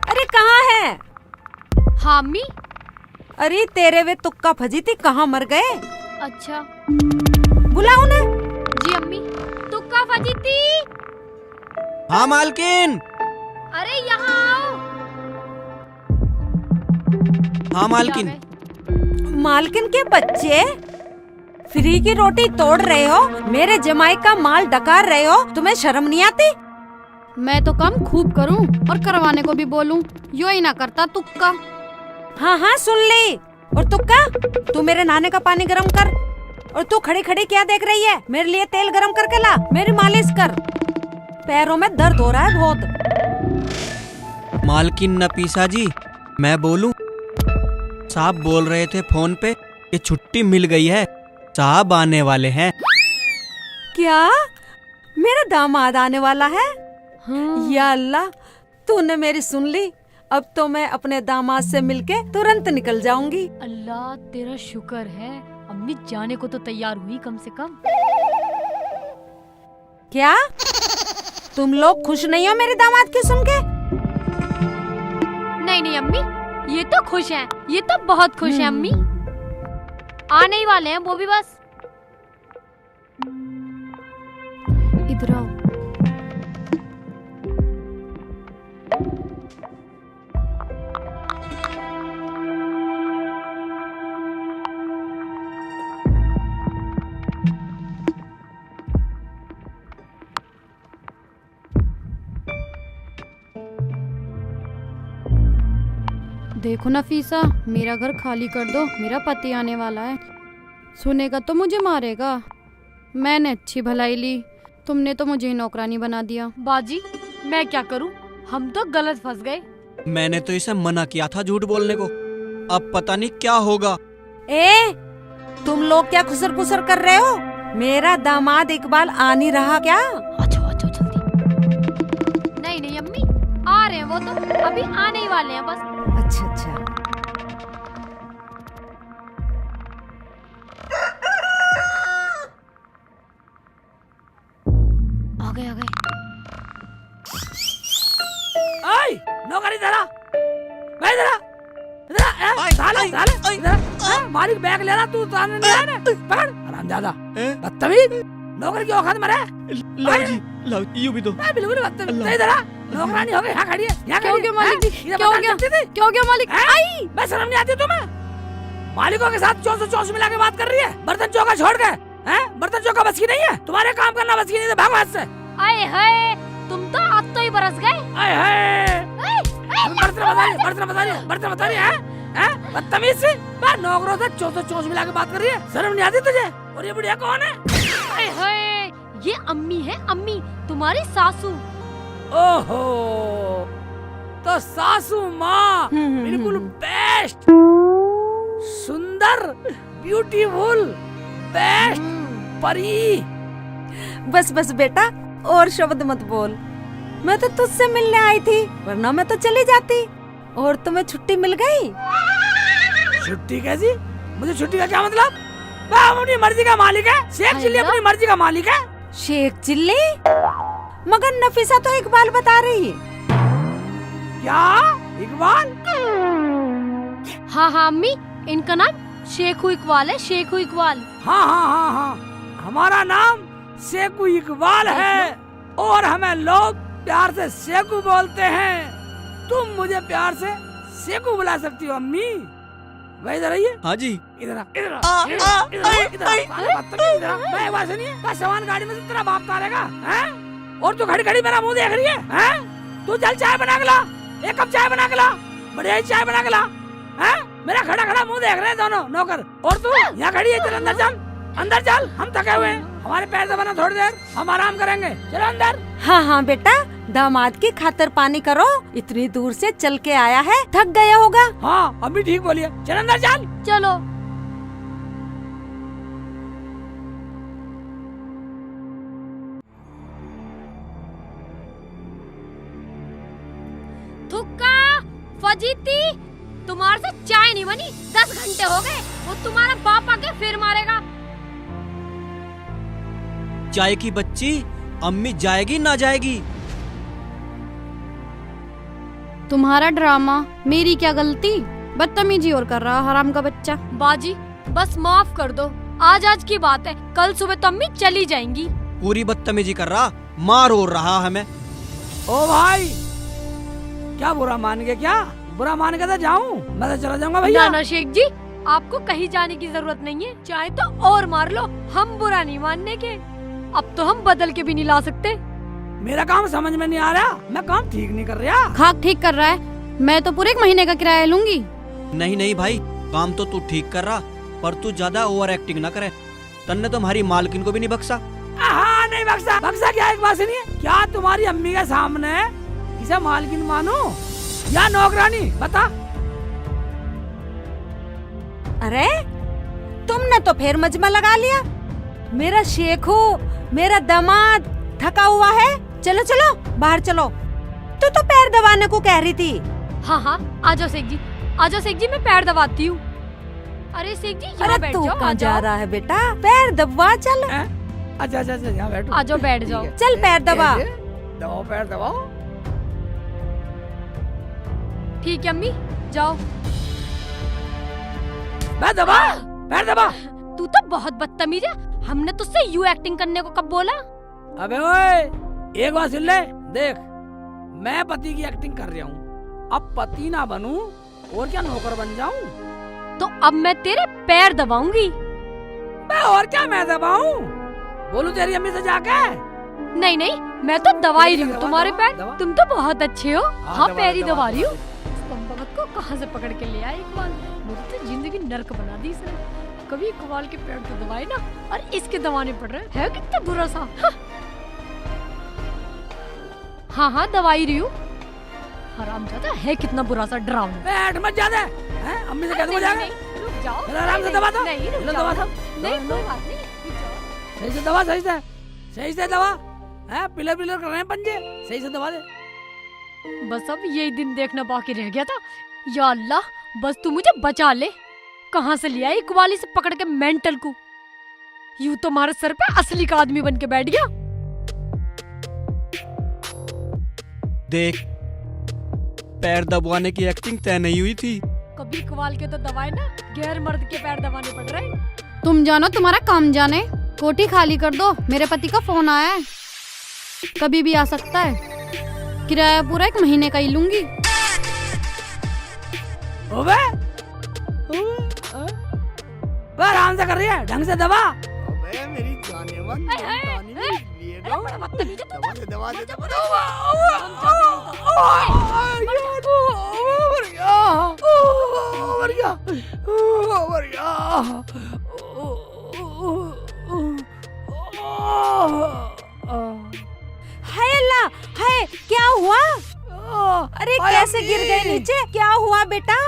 अरे कहाँ है? हाँ अम्मी। अरे तेरे वे तुक्का फजी थी, कहाँ मर गए? अच्छा बुलाओ ना। जी अम्मी। तुक्का फजीती। हाँ मालकिन। अरे यहाँ आओ। हाँ मालकिन। मालकिन के बच्चे, फ्री की रोटी तोड़ रहे हो, मेरे जमाई का माल डकार रहे हो, तुम्हें शर्म नहीं आती? मैं तो काम खूब करूं और करवाने को भी बोलूं, यो ही ना करता तुक्का। हाँ हाँ सुन ली। और तुक्का, तू मेरे नहाने का पानी गरम कर। और तू खड़ी खड़ी क्या देख रही है? मेरे लिए तेल गरम करके ला, मेरी मालिश कर। पैरों में दर्द हो रहा है बहुत। मालकिन नफीसा जी, मैं बोलूं? साहब बोल रहे थे फोन पे कि छुट्टी मिल गई है, साहब आने वाले हैं। क्या मेरा दामाद आने वाला है? या अल्लाह, तूने मेरी सुन ली। अब तो मैं अपने दामाद से मिलके तुरंत निकल जाऊंगी। अल्लाह तेरा शुक्र है, अम्मी जाने को तो तैयार हुई कम से कम। क्या तुम लोग खुश नहीं हो मेरे दामाद की सुन के? नहीं नहीं अम्मी, ये तो खुश हैं, ये तो बहुत खुश हैं अम्मी। आने ही वाले हैं वो भी बस। इधर आओ। देखो नफीसा, मेरा घर खाली कर दो, मेरा पति आने वाला है। सुनेगा तो मुझे मारेगा। मैंने अच्छी भलाई ली, तुमने तो मुझे नौकरानी बना दिया। बाजी मैं क्या करूं, हम तो गलत फंस गए। मैंने तो इसे मना किया था झूठ बोलने को, अब पता नहीं क्या होगा। ए, तुम लोग क्या खुसर पुसर कर रहे हो? मेरा दामाद इकबाल आ नहीं रहा क्या? अच्छा जल्दी। नहीं नहीं अम्मी, आ रहे हैं वो तो, अभी आने ही वाले हैं बस। अच्छा अच्छा। आ गए। आई नौकरी धरा, भाई धरा, मालिक बैग ले रहा, तू उतारने नहीं आया ना? पकड़ हरामजादा, बदतमीज, नौकर की औकात मरे। लाओ यूं भी दो। बिल्कुल बदतमीज, नहीं धरा, नौकरानी हो गई, यहाँ खड़ी है, यहाँ क्या हो गया मालिक जी? क्या हो गया मालिक? आई मैं शर्म नहीं आती तुम्हें? मालिकों के साथ 424 मिला के बात कर रही है, बर्तन चौका छोड़ के। बर्तन चौका बस की नहीं है तुम्हारे, काम करना बस की नहीं है, भागो हाथ से। आए हाय, तुम तो आज तो ही बरस गए। आए हाय, बर्तन बता रही है, बदतमीज से। मैं नौकरों से 424 मिला के बात कर रही है, शर्म नहीं आती तुझे? और ये बुढ़िया कौन है? आए हाय, ये अम्मी है, अम्मी तुम्हारी सासू। ओहो, तो सासू माँ बिल्कुल बेस्ट, सुंदर, ब्यूटीफुल, बेस्ट परी। बस बस बेटा, और शब्द मत बोल। मैं तो तुझसे मिलने आई थी, वरना मैं तो चली जाती। और तुम्हें छुट्टी मिल गई? छुट्टी कैसी? मुझे छुट्टी का क्या मतलब? मैं अपनी मर्जी का मालिक है, शेख चिल्ली अपनी मर्जी का मालिक है। शेख चिल्ली? मगर नफीसा तो इकबाल बता रही है। क्या इकबाल? हाँ अम्मी, इनका नाम शेखू इकबाल है, शेखू इकबाल। हाँ, हमारा नाम शेखू इकबाल है, और हमें लोग प्यार से शेखू बोलते हैं। तुम मुझे प्यार से शेखू बुला सकती हो अम्मी। भाई इधर आइए। हाँ जी। इधर मैं एक बात सुनिए, बस सामान गाड़ी में से तेरा बाप तारेगा, हैं? और तू खड़ी खड़ी मेरा मुंह देख रही है, हैं? तू जल चाय बना के ला, एक कप चाय बना के ला, बढ़िया ही चाय बना के ला, हैं? मेरा खड़ा खड़ा मुंह देख रहे हैं दोनों नौकर, और तू यहाँ खड़ी है। चल अंदर चल, हम थके हुए हैं, हमारे पैर दबाना थोड़ी देर, हम आराम करेंगे, चलो अंदर। हाँ बेटा, दामाद की खातर पानी करो, इतनी दूर से चल के आया है, थक गया होगा। हाँ अभी ठीक बोलिए, चल अंदर चल। चलो। थुक्का, फजीती, तुम्हारे से चाय नहीं बनी, 10 घंटे हो गए, वो तुम्हारा बाप आके फिर मारेगा। चाय की बच्ची, अम्मी जाएगी ना जाएगी? तुम्हारा ड्रामा, मेरी क्या गलती? बदतमीजी और कर रहा हराम का बच्चा। बाजी बस माफ कर दो, आज की बात है, कल सुबह तो अम्मी चली जाएंगी। पूरी बदतमीजी कर रहा, मार और रहा हमें। ओ भाई, क्या बुरा मान के? क्या बुरा मान के तो जाऊं? मैं तो चला जाऊंगा भैया। ना शेख जी, आपको कहीं जाने की जरूरत नहीं है, चाहे तो और मार लो, हम बुरा नहीं मानने के। अब तो हम बदल के भी नहीं ला सकते। मेरा काम समझ में नहीं आ रहा, मैं काम ठीक नहीं कर रहा। खाक ठीक कर रहा है, मैं तो पूरे 1 महीने का किराया लूंगी। नहीं भाई, काम तो तू ठीक कर रहा, पर तू ज्यादा ओवर एक्टिंग ना करे, तन्ने तो हमारी मालकिन को भी नहीं बख्शा। नहीं बक्सा, बक्सा क्या एक बात सुनिए, क्या तुम्हारी अम्मी के सामने इसे मालकिन मानो या नौकरानी, बता। अरे तुमने तो फिर मजमा लगा लिया। मेरा शेखू, मेरा दामाद थका हुआ है, चलो चलो बाहर चलो। तू तो पैर दबाने को कह रही थी। हाँ हाँ आ जाओ सेठ जी, आ जाओ सेठ जी, मैं पैर दबाती हूँ। अरे सेठ जी यहाँ अरे बैठ तू जाओ, आ कहाँ जा जाओ। रहा है बेटा? पैर दबा चल। अच्छा अच्छा अच्छा यहाँ बैठो। आ जाओ बैठ जाओ। चल पैर दबा। दबाओ पैर दबाओ। ठीक है अम्मी जाओ। पैर दबा, पैर दबा। तू तो बहुत बदतमीज है, हमने तुझसे यू एक्टिंग करने को कब बोला? अबे ओए एक बात सुन ले, देख मैं पति की एक्टिंग कर रहा हूँ, अब पति ना बनूं और क्या नौकर बन जाऊं? तो अब मैं तेरे पैर दबाऊंगी। मैं और क्या मैं दबाऊं? बोलूं तेरी अम्मी से जाके? नहीं नहीं मैं तो दबा ही रही हूँ दबा, तुम्हारे दबा, पैर, दबा। तुम तो बहुत अच्छे हो। हाँ दबा, पैर ही दबा, दबा रही हूँ। पंपवत को कहाँ से पकड़ के ले आया इकबाल, मेरी तो जिंदगी नर्क बना दी इसने। कभी इकबाल के पैर तो दबाए ना, और इसके दबाने पड़ रहे है कितना बुरा सा। हाँ हाँ दबा ही रही हूँ। हरामजादा है कितना बुरा सा डरावना। बैठ मत जा दे, हैं? अम्मी से कह दूं जाके? रुक जाओ। चलो आराम से दबा दो। नहीं रुक चलो जाओ। दबा दो। नहीं दबा कोई दो। बात नहीं, रुक जाओ। सही से दबा, सही से दबा, हैं? पिलर पिलर कर रहे हैं पंजे, सही से दबा दे। बस अब यही दिन देखना बाकी रह गया था। या अल्लाह बस तू मुझे बचा ले। कहाँ से लिया इकबाली से पकड़ के मेंटल को, यूं तो हमारे सर पे असली का आदमी बन के बैठ गया। देख, पैर दबवाने की एक्टिंग तय नहीं हुई थी। कभी इकबाल के तो दबाए ना, गैर मर्द के पैर दबाने पड़ रहे हैं। तुम जानो तुम्हारा काम जाने। कोठी खाली कर दो, मेरे पति का फोन आया है, कभी भी आ सकता है। किराया पूरा 1 महीने का ही लूंगी। ओबे आराम से कर रही है, ढंग से दबा। अबे मेरी जाने मन, बड़ा बदतमीज है तू तो। दबा दे दबा हाय अल्लाह, हाय क्या हुआ? अरे कैसे गिर गए नीचे? क्या हुआ बेटा?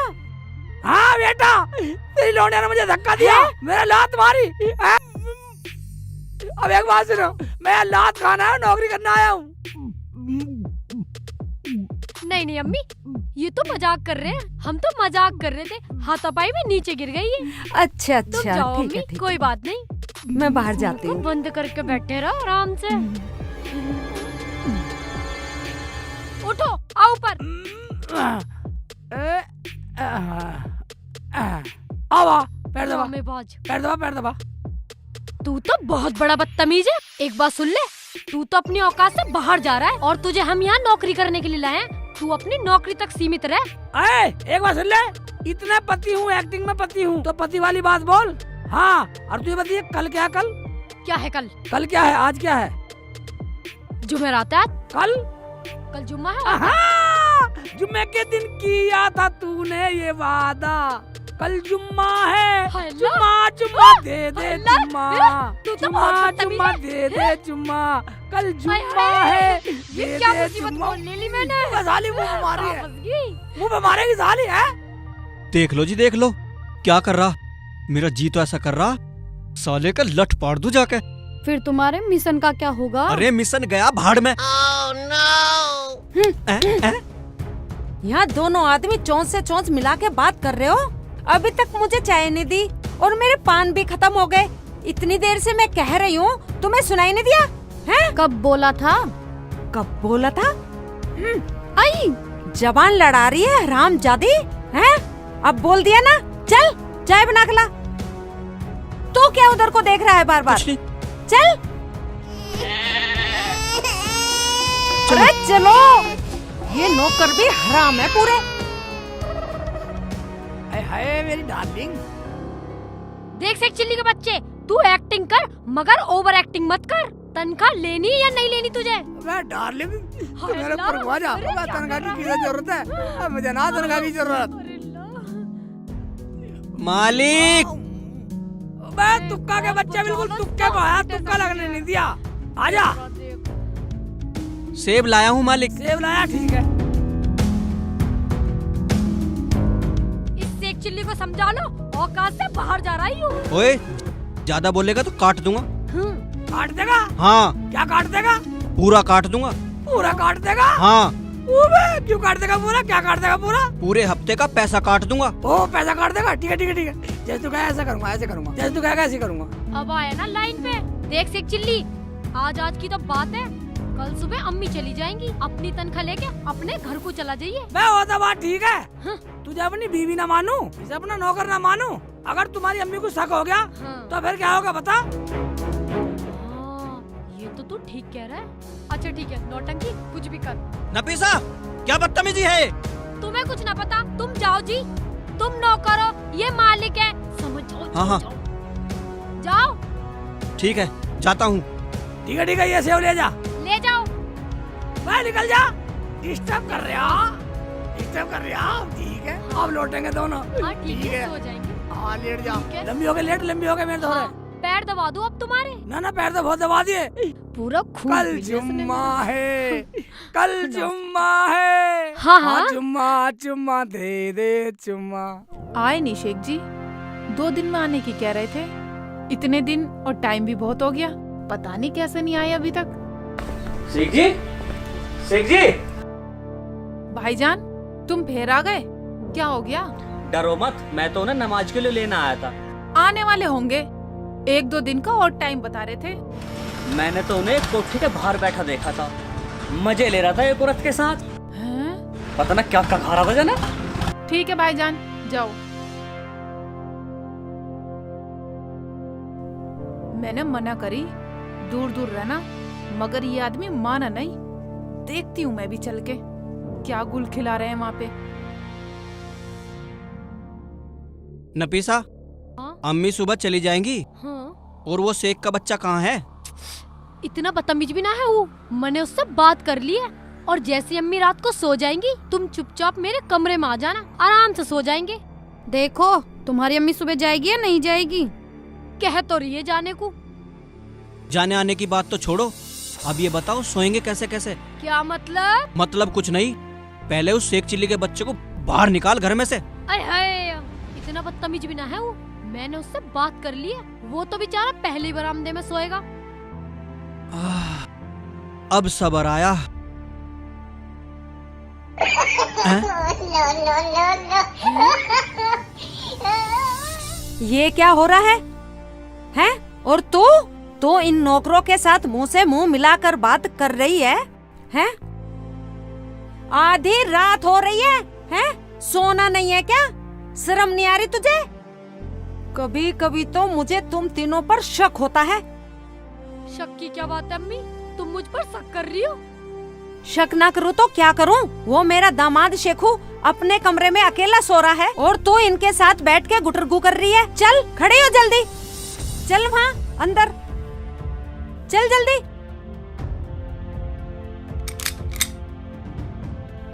हाँ बेटा, तेरी लौंडे ने मुझे धक्का दिया, मेरा लात मारी। हैं? अब एक बात सुनो, मैं लात खाना है, नौकरी करना आया हूँ। नहीं नहीं अम्मी, ये तो मजाक कर रहे हैं, हम तो मजाक कर रहे थे। हाथापाई में नीचे गिर गई है। अच्छा तुम अच्छा जाओ ठीक अम्मी, है ठीक कोई है। बात नहीं। मैं बाहर जाती मुंह हूँ। को बंद करके बैठे रहो आराम से। उठो आओ ऊपर। आवा, पैर दबा, ड्रामेबाज। पैर दबा, पैर दबा। तू तो बहुत बड़ा बदतमीज है। एक बात सुन ले, तू तो अपनी औकात से बाहर जा रहा है और तुझे हम यहाँ नौकरी करने के लिए लाए हैं। तू अपनी नौकरी तक सीमित रह। एक बात सुन ले, इतने पति हूँ, एक्टिंग में पति हूँ, तो पति वाली बात बोल। हाँ, और तू ये बताइए कल क्या है? कल क्या है? कल कल क्या है? आज क्या है? जुमेरात है। कल कल जुम्मा है। हाँ, जुम्मे के दिन किया था तूने ये वादा, कल जुम्मा है। हाय अल्लाह। जुम्मा जुम्मा दे दे अल्लाह, जुम्मा, तू तो जुम्मा बहुत बदतमीज जुम्मा है। दे दे जुम्मा, कल जुम्मा हाय, है। ये दे क्या दे मुसीबत जुम्मा। बोल ले ली मैंने। बस साली मुंह पे मारी है, फंस गई। मुंह पे मारेगी साली है। देख लो जी, देख लो क्या कर रहा। मेरा जी तो ऐसा कर रहा, साले का लठ पाड़ दूं जाके। फिर तुम्हारे मिशन का क्या होगा? अरे मिशन गया भाड़ में। यहाँ दोनों आदमी चोंच से चोंच मिला के बात कर रहे हो। अभी तक मुझे चाय नहीं दी और मेरे पान भी खत्म हो गए। इतनी देर से मैं कह रही हूँ, तुम्हें सुनाई नहीं दिया? हैं? कब बोला था? कब बोला था? आई जबान लड़ा रही है हरामजादी। हैं? अब बोल दिया ना, चल चाय बना के ला। तू क्या उधर को देख रहा है बार बार? कुछ नहीं। चल अरे चलो, ये नौकर भी हराम है पूरे। हाय मेरी डार्लिंग। देख सेठ चिल्ली के बच्चे, तू एक्टिंग कर मगर ओवर एक्टिंग मत कर। तनख्वाह लेनी या नहीं लेनी तुझे? मैं डार्लिंग, तू हाय मेरे अल्लाह। पर घुमा जा। अरे मैं क्या तनख्वाह कर रहा की किसे जरूरत है? मुझे ना तनख्वाह की जरूरत। अरे अल्लाह। मालिक, मैं तुक्का के बच्चे बिल्कुल तुक्के को आया, तुक्का लगने नहीं दिया। आजा। सेब लाया हूँ मालिक। सेब लाया, ठीक है। इस सेक चिल्ली को समझा लो, औकात से बाहर जा रही हूँ। ओए, ज्यादा बोलेगा तो काट दूंगा। काट देगा? हाँ। क्या काट देगा? पूरा काट दूंगा। पूरा काट देगा? हाँ। अबे, क्यों काट देगा पूरा? क्या काट देगा पूरा? पूरे हफ्ते का पैसा काट दूंगा। ओ, पैसा काट देगा? ठीक है ठीक है ठीक है। जैसे तू कहे ऐसा करूंगा, ऐसे करूंगा। जैसे तू कहेगा ऐसे करूंगा। अब आया ना लाइन पे। देख सेक चिल्ली, आज की तो बात है, कल सुबह अम्मी चली जाएंगी, अपनी तनख्वाह लेके अपने घर को चला जाइए। मैं वो तो बात ठीक है। तुझे अपनी बीवी ना मानू, इसे अपना नौकर ना मानू, अगर तुम्हारी अम्मी को शक हो गया तो फिर क्या होगा बता? ये तो तू ठीक कह रहा है। अच्छा ठीक है, नौटंकी कुछ भी कर। नफीसा, क्या बदतमीजी है? तुम्हें कुछ ना पता, तुम जाओ जी। तुम नौकर हो, ये मालिक है, समझ जाओ। हाँ। जाओ। ठीक है, जाता हूँ। ठीक है, ये सेव ले जा। ले जाओ। भाई निकल जा, डिस्टर्ब कर रहे हो, डिस्टर्ब कर रहे हो। ठीक है, अब लौटेंगे दोनों। हाँ ठीक है, सो जाएंगे। हाँ, लेट जा। लंबी हो गई, लंबी हो गई मेरे थोड़े। पैर दबा दूं अब तुम्हारे? ना पैर तो बहुत दबा दिए। पूरा खून कल पी लिया इसने जुम्मा मेरा। है, कल जुम्मा है। हाँ। चुम्मा दे चुम्मा। आए नहीं शेख जी, 2 दिन में आने की कह रहे थे। इतने दिन और टाइम भी बहुत हो गया, पता नहीं कैसे नहीं आए अभी तक। शेख जी, शेख जी। भाईजान, तुम फिर आ गए? क्या हो गया? डरो मत, मैं तो उन्हें नमाज के लिए लेना आया था। आने वाले होंगे, 1-2 दिन का और टाइम बता रहे थे। मैंने तो उन्हें कोठी के बाहर बैठा देखा था, मजे ले रहा था एक औरत के साथ। हैं? पता ना क्या खा रहा था जाने। ठीक है भाईजान, जाओ। मैंने मना करी, दूर दूर रहना, मगर ये आदमी माना नहीं। देखती हूँ मैं भी चल के क्या गुल खिला रहे हैं वहाँ पे। नफीसा, अम्मी सुबह चली जाएंगी। हाँ। और वो शेख का बच्चा कहाँ है? इतना बदतमीज भी ना है वो। मैंने उससे बात कर ली है, और जैसे अम्मी रात को सो जाएंगी, तुम चुपचाप मेरे कमरे में आ जाना, आराम से सो जाएंगे। देखो, तुम्हारी अम्मी सुबह जाएगी या नहीं जाएगी? कह तो रही है जाने को। जाने आने की बात तो छोड़ो, अब ये बताओ सोएंगे कैसे कैसे? क्या मतलब? मतलब कुछ नहीं, पहले उस शेख चिल्ली के बच्चे को बाहर निकाल घर में से। अरे हाय, इतना बदतमीज भी ना है वो। मैंने उससे बात कर ली है, वो तो बेचारा पहले ही बरामदे में सोएगा। अब सबर आया। ये क्या हो रहा है? हैं? और तू तो इन नौकरों के साथ मुंह से मुंह मिलाकर बात कर रही है? हैं? आधी रात हो रही है, हैं? सोना नहीं है क्या? शर्म नहीं आ रही तुझे? कभी कभी तो मुझे तुम तीनों पर शक होता है। शक की क्या बात है अम्मी? तुम मुझ पर शक कर रही हो? शक ना करूँ तो क्या करूँ? वो मेरा दामाद शेखू अपने कमरे में अकेला सो रहा है और तू इनके साथ बैठ के गुटरगू कर रही है। चल खड़ी हो जल्दी, चल वहाँ अंदर, चल जल्दी।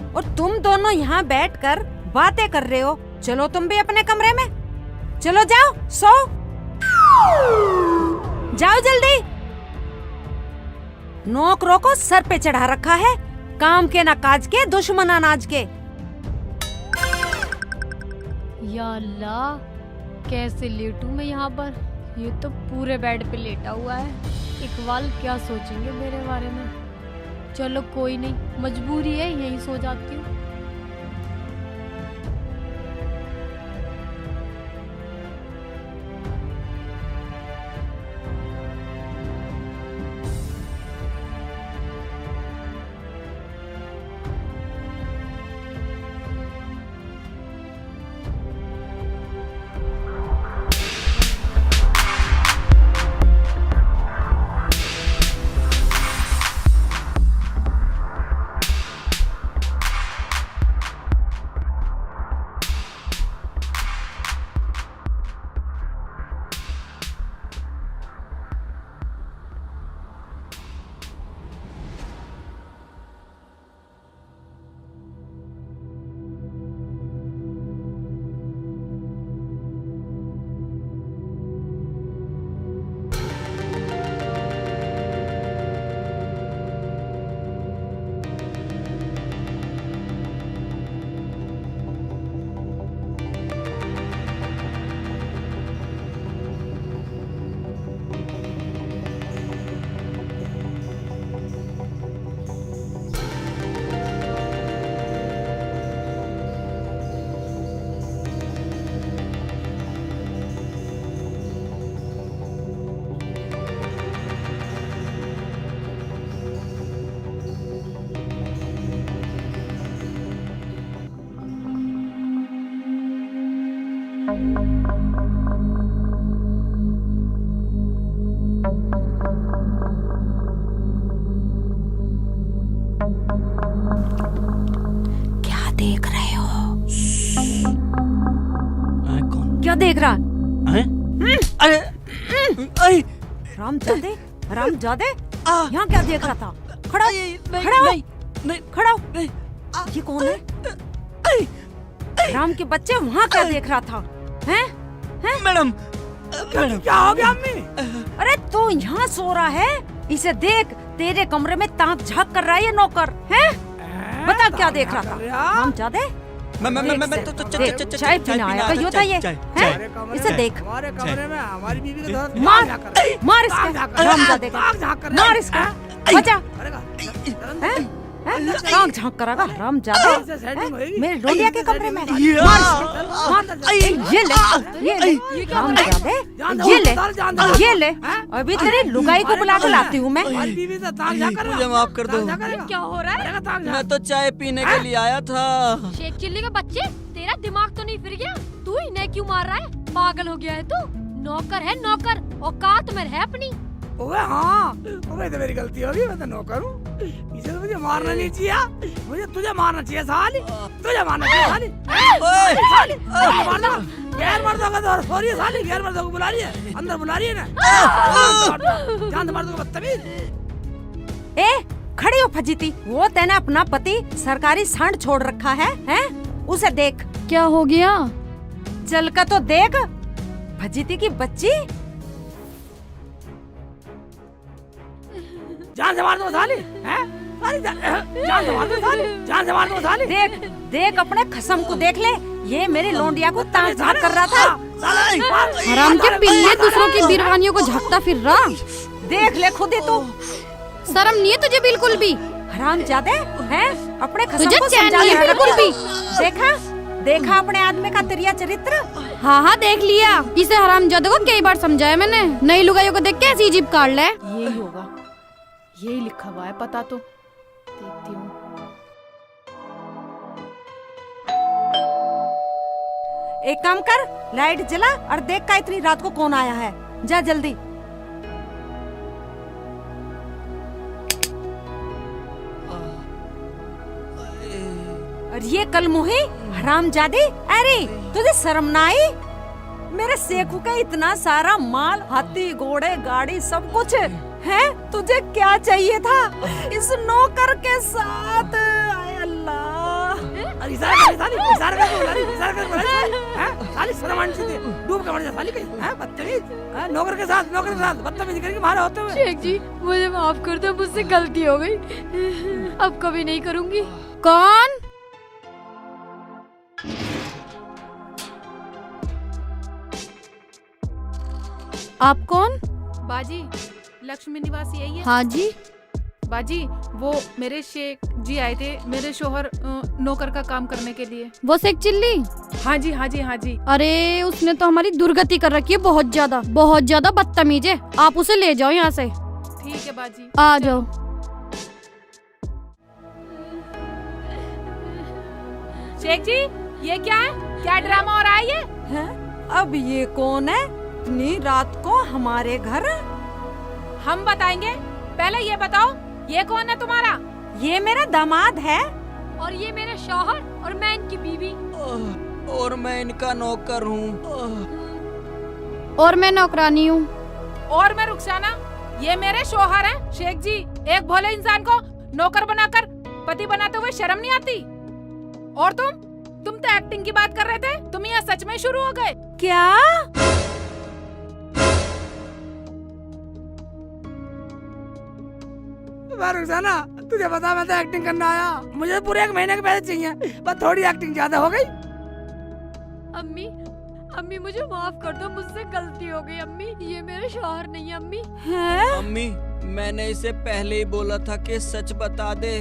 और तुम दोनों यहाँ बैठकर बातें कर रहे हो। चलो तुम भी अपने कमरे में, चलो जाओ, सो जाओ जल्दी। नौकरों को सर पे चढ़ा रखा है, काम के ना काज के, दुश्मन अनाज के। या अल्लाह, कैसे लेटूं मैं यहाँ पर? ये तो पूरे बेड पे लेटा हुआ है। इकबाल क्या सोचेंगे मेरे बारे में? चलो कोई नहीं, मजबूरी है, यहीं सो जाती हूँ। क्या देख रहे हो? कौन? क्या देख रहा? अरे रामजादे, रामजादे, यहाँ क्या देख रहा था? खड़ा हो, खड़ा हो, खड़ा हो। ये कौन है? राम के बच्चे, वहाँ क्या देख रहा था? हैं? मैडम, क्या हो गया अम्मी? अरे तू यहाँ सो रहा है? इसे देख, तेरे कमरे में ताक झांक कर रहा है ये नौकर, हैं? बता क्या देख रहा था? रामजादे, चाय पीना आया तो यो था ये, हैं? इसे देख, हमारे कमरे में हमारी बीवी के साथ मार इसके, रामजादे का, मार इसका, बचा, ताक झांक करागा रामजादे, मेरे डोलिया के कमरे में, मार इसके, ये ले, रामजादे, ये ले, अभी तेरी लुगाई को बुला के लाती हूँ मैं। मुझे माफ कर दो। क्या हो रहा है? मैं तो चाय पीने के लिए आया था। शेख चिल्ली के बच्चे, तेरा दिमाग तो नहीं फिर गया? तू इन्हें क्यों मार रहा है? पागल हो गया है तू? नौकर है नौकर, औकात में है अपनी। ओए हाँ, ओए तो मेरी गलती होगी, मैं तो नौकर हूँ। इसे तो मुझे मारना नहीं चाहिए, मुझे तुझे मारना चाहिए साली, तुझे मारना चाहिए साली। साली, मारना, गैर मर्दों का तो सॉरी साली, गैर मर्दों को बुला रही है, अंदर बुला रही है ना। जान दे मर्दों को बदतमीज। ए, खड़ी हो फजीती, वो तेने अपना पति सरकारी सांड छोड़ रखा है, हैं? उसे देख। क्या हो गया? चल का तो देख, फजीती की बच्ची। जान से मार दो साली, हैं? साली जान से मार दो साली, जान से मार दो साली। देख, देख अपने खसम को देख ले, ये मेरी लोंडिया को ताक झांक कर रहा था। हराम के पिल्ले, दूसरों की बीरवानियों को झांकता फिर रहा। देख ले खुद ही तू, शर्म नहीं है तुझे बिल्कुल भी? हरामजादे, हैं? अपने खसम तुझे को चैन समझा नहीं है ले बिल्कुल भी? देखा, देखा अपने आदमी का तिरिया चरित्र। हाँ हाँ देख लिया, इसे हरामजादे को कई बार समझाया मैंने। नई लुगाइयों को देख के ऐसी जीभ काट ले। यही होगा, यही लिखा हुआ है, पता तो देखती हूँ। एक काम कर, लाइट जला और देख का इतनी रात को कौन आया है, जा जल्दी। और ये कल मुही हरामजादी, अरे तुझे शर्म ना आई? मेरे सेखू का इतना सारा माल, हाथी घोड़े गाड़ी सब कुछ है, तुझे क्या चाहिए था इस नौकर के साथ? आय अल्लाह, इशारा कर बोला रही, हैं? साली शर्म आनी चाहिए, डूब के मर जा साली कहीं, हैं? बदतमीज, नौकर के साथ बदतमीजी करके मारे होते हुए। शेख जी मुझे माफ कर दो, मुझसे गलती हो गई, अब कभी नहीं करूँगी। कौन? आप कौन? बाजी, लक्ष्मी निवास यही है? हाँ जी। बाजी, वो मेरे शेख जी आए थे, मेरे शोहर नौकर का काम करने के लिए। वो शेख चिल्ली? हाँ जी हाँ जी हाँ जी। अरे उसने तो हमारी दुर्गति कर रखी है, बहुत ज्यादा बदतमीज है। आप उसे ले जाओ यहाँ से। ठीक है बाजी, आ जाओ। शेख जी, ये क्या है? क्या ड्रामा हो रहा है ये? है? अब ये कौन है इतनी रात को हमारे घर? हम बताएंगे, पहले ये बताओ, ये कौन है तुम्हारा? ये मेरा दामाद है। और ये मेरे शौहर, और मैं इनकी बीवी। और मैं इनका नौकर हूँ। और मैं नौकरानी हूँ। और मैं रुखसाना, ये मेरे शौहर हैं। शेख जी, एक भोले इंसान को नौकर बनाकर पति बनाते हुए शर्म नहीं आती? और तुम तो एक्टिंग की बात कर रहे थे, तुम यहाँ सच में शुरू हो गए क्या? रुखसाना, तुझे पता मैं तो एक्टिंग करना आया, मुझे पूरे 1 महीने के पैसे चाहिए, बस थोड़ी एक्टिंग ज्यादा हो गई। अम्मी, अम्मी मुझे माफ कर दो, मुझसे गलती हो गई अम्मी, ये मेरे शौहर नहीं है अम्मी। है? अम्मी, मैंने इसे पहले ही बोला था कि सच बता दे।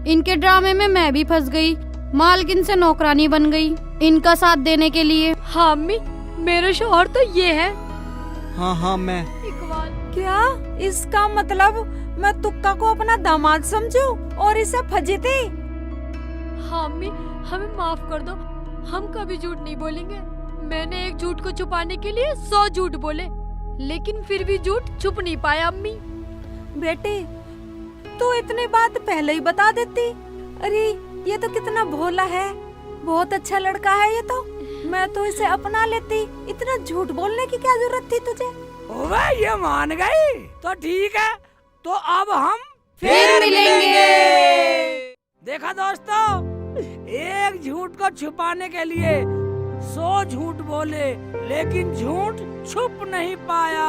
इनके ड्रामे में मैं भी फंस गई, मालकिन से नौकरानी बन गई इनका साथ देने के लिए। हाँ अम्मी, मेरे शौहर तो ये है। हाँ मैं। इकबाल। क्या इसका मतलब मैं तुक्का को अपना दामाद समझूं और इसे फजीती? हाँ अम्मी, हमें माफ कर दो, हम कभी झूठ नहीं बोलेंगे। मैंने एक झूठ को छुपाने के लिए 100 झूठ बोले, लेकिन फिर भी झूठ छुप नहीं पाया अम्मी। बेटी, तू इतनी बात पहले ही बता देती। अरे ये तो कितना भोला है, बहुत अच्छा लड़का है ये तो। मैं तो इसे अपना लेती, इतना झूठ बोलने की क्या जरूरत थी तुझे? ओवे ये मान गई तो ठीक है, तो अब हम फिर मिलेंगे। देखा दोस्तों, एक झूठ को छुपाने के लिए 100 झूठ बोले, लेकिन झूठ छुप नहीं पाया।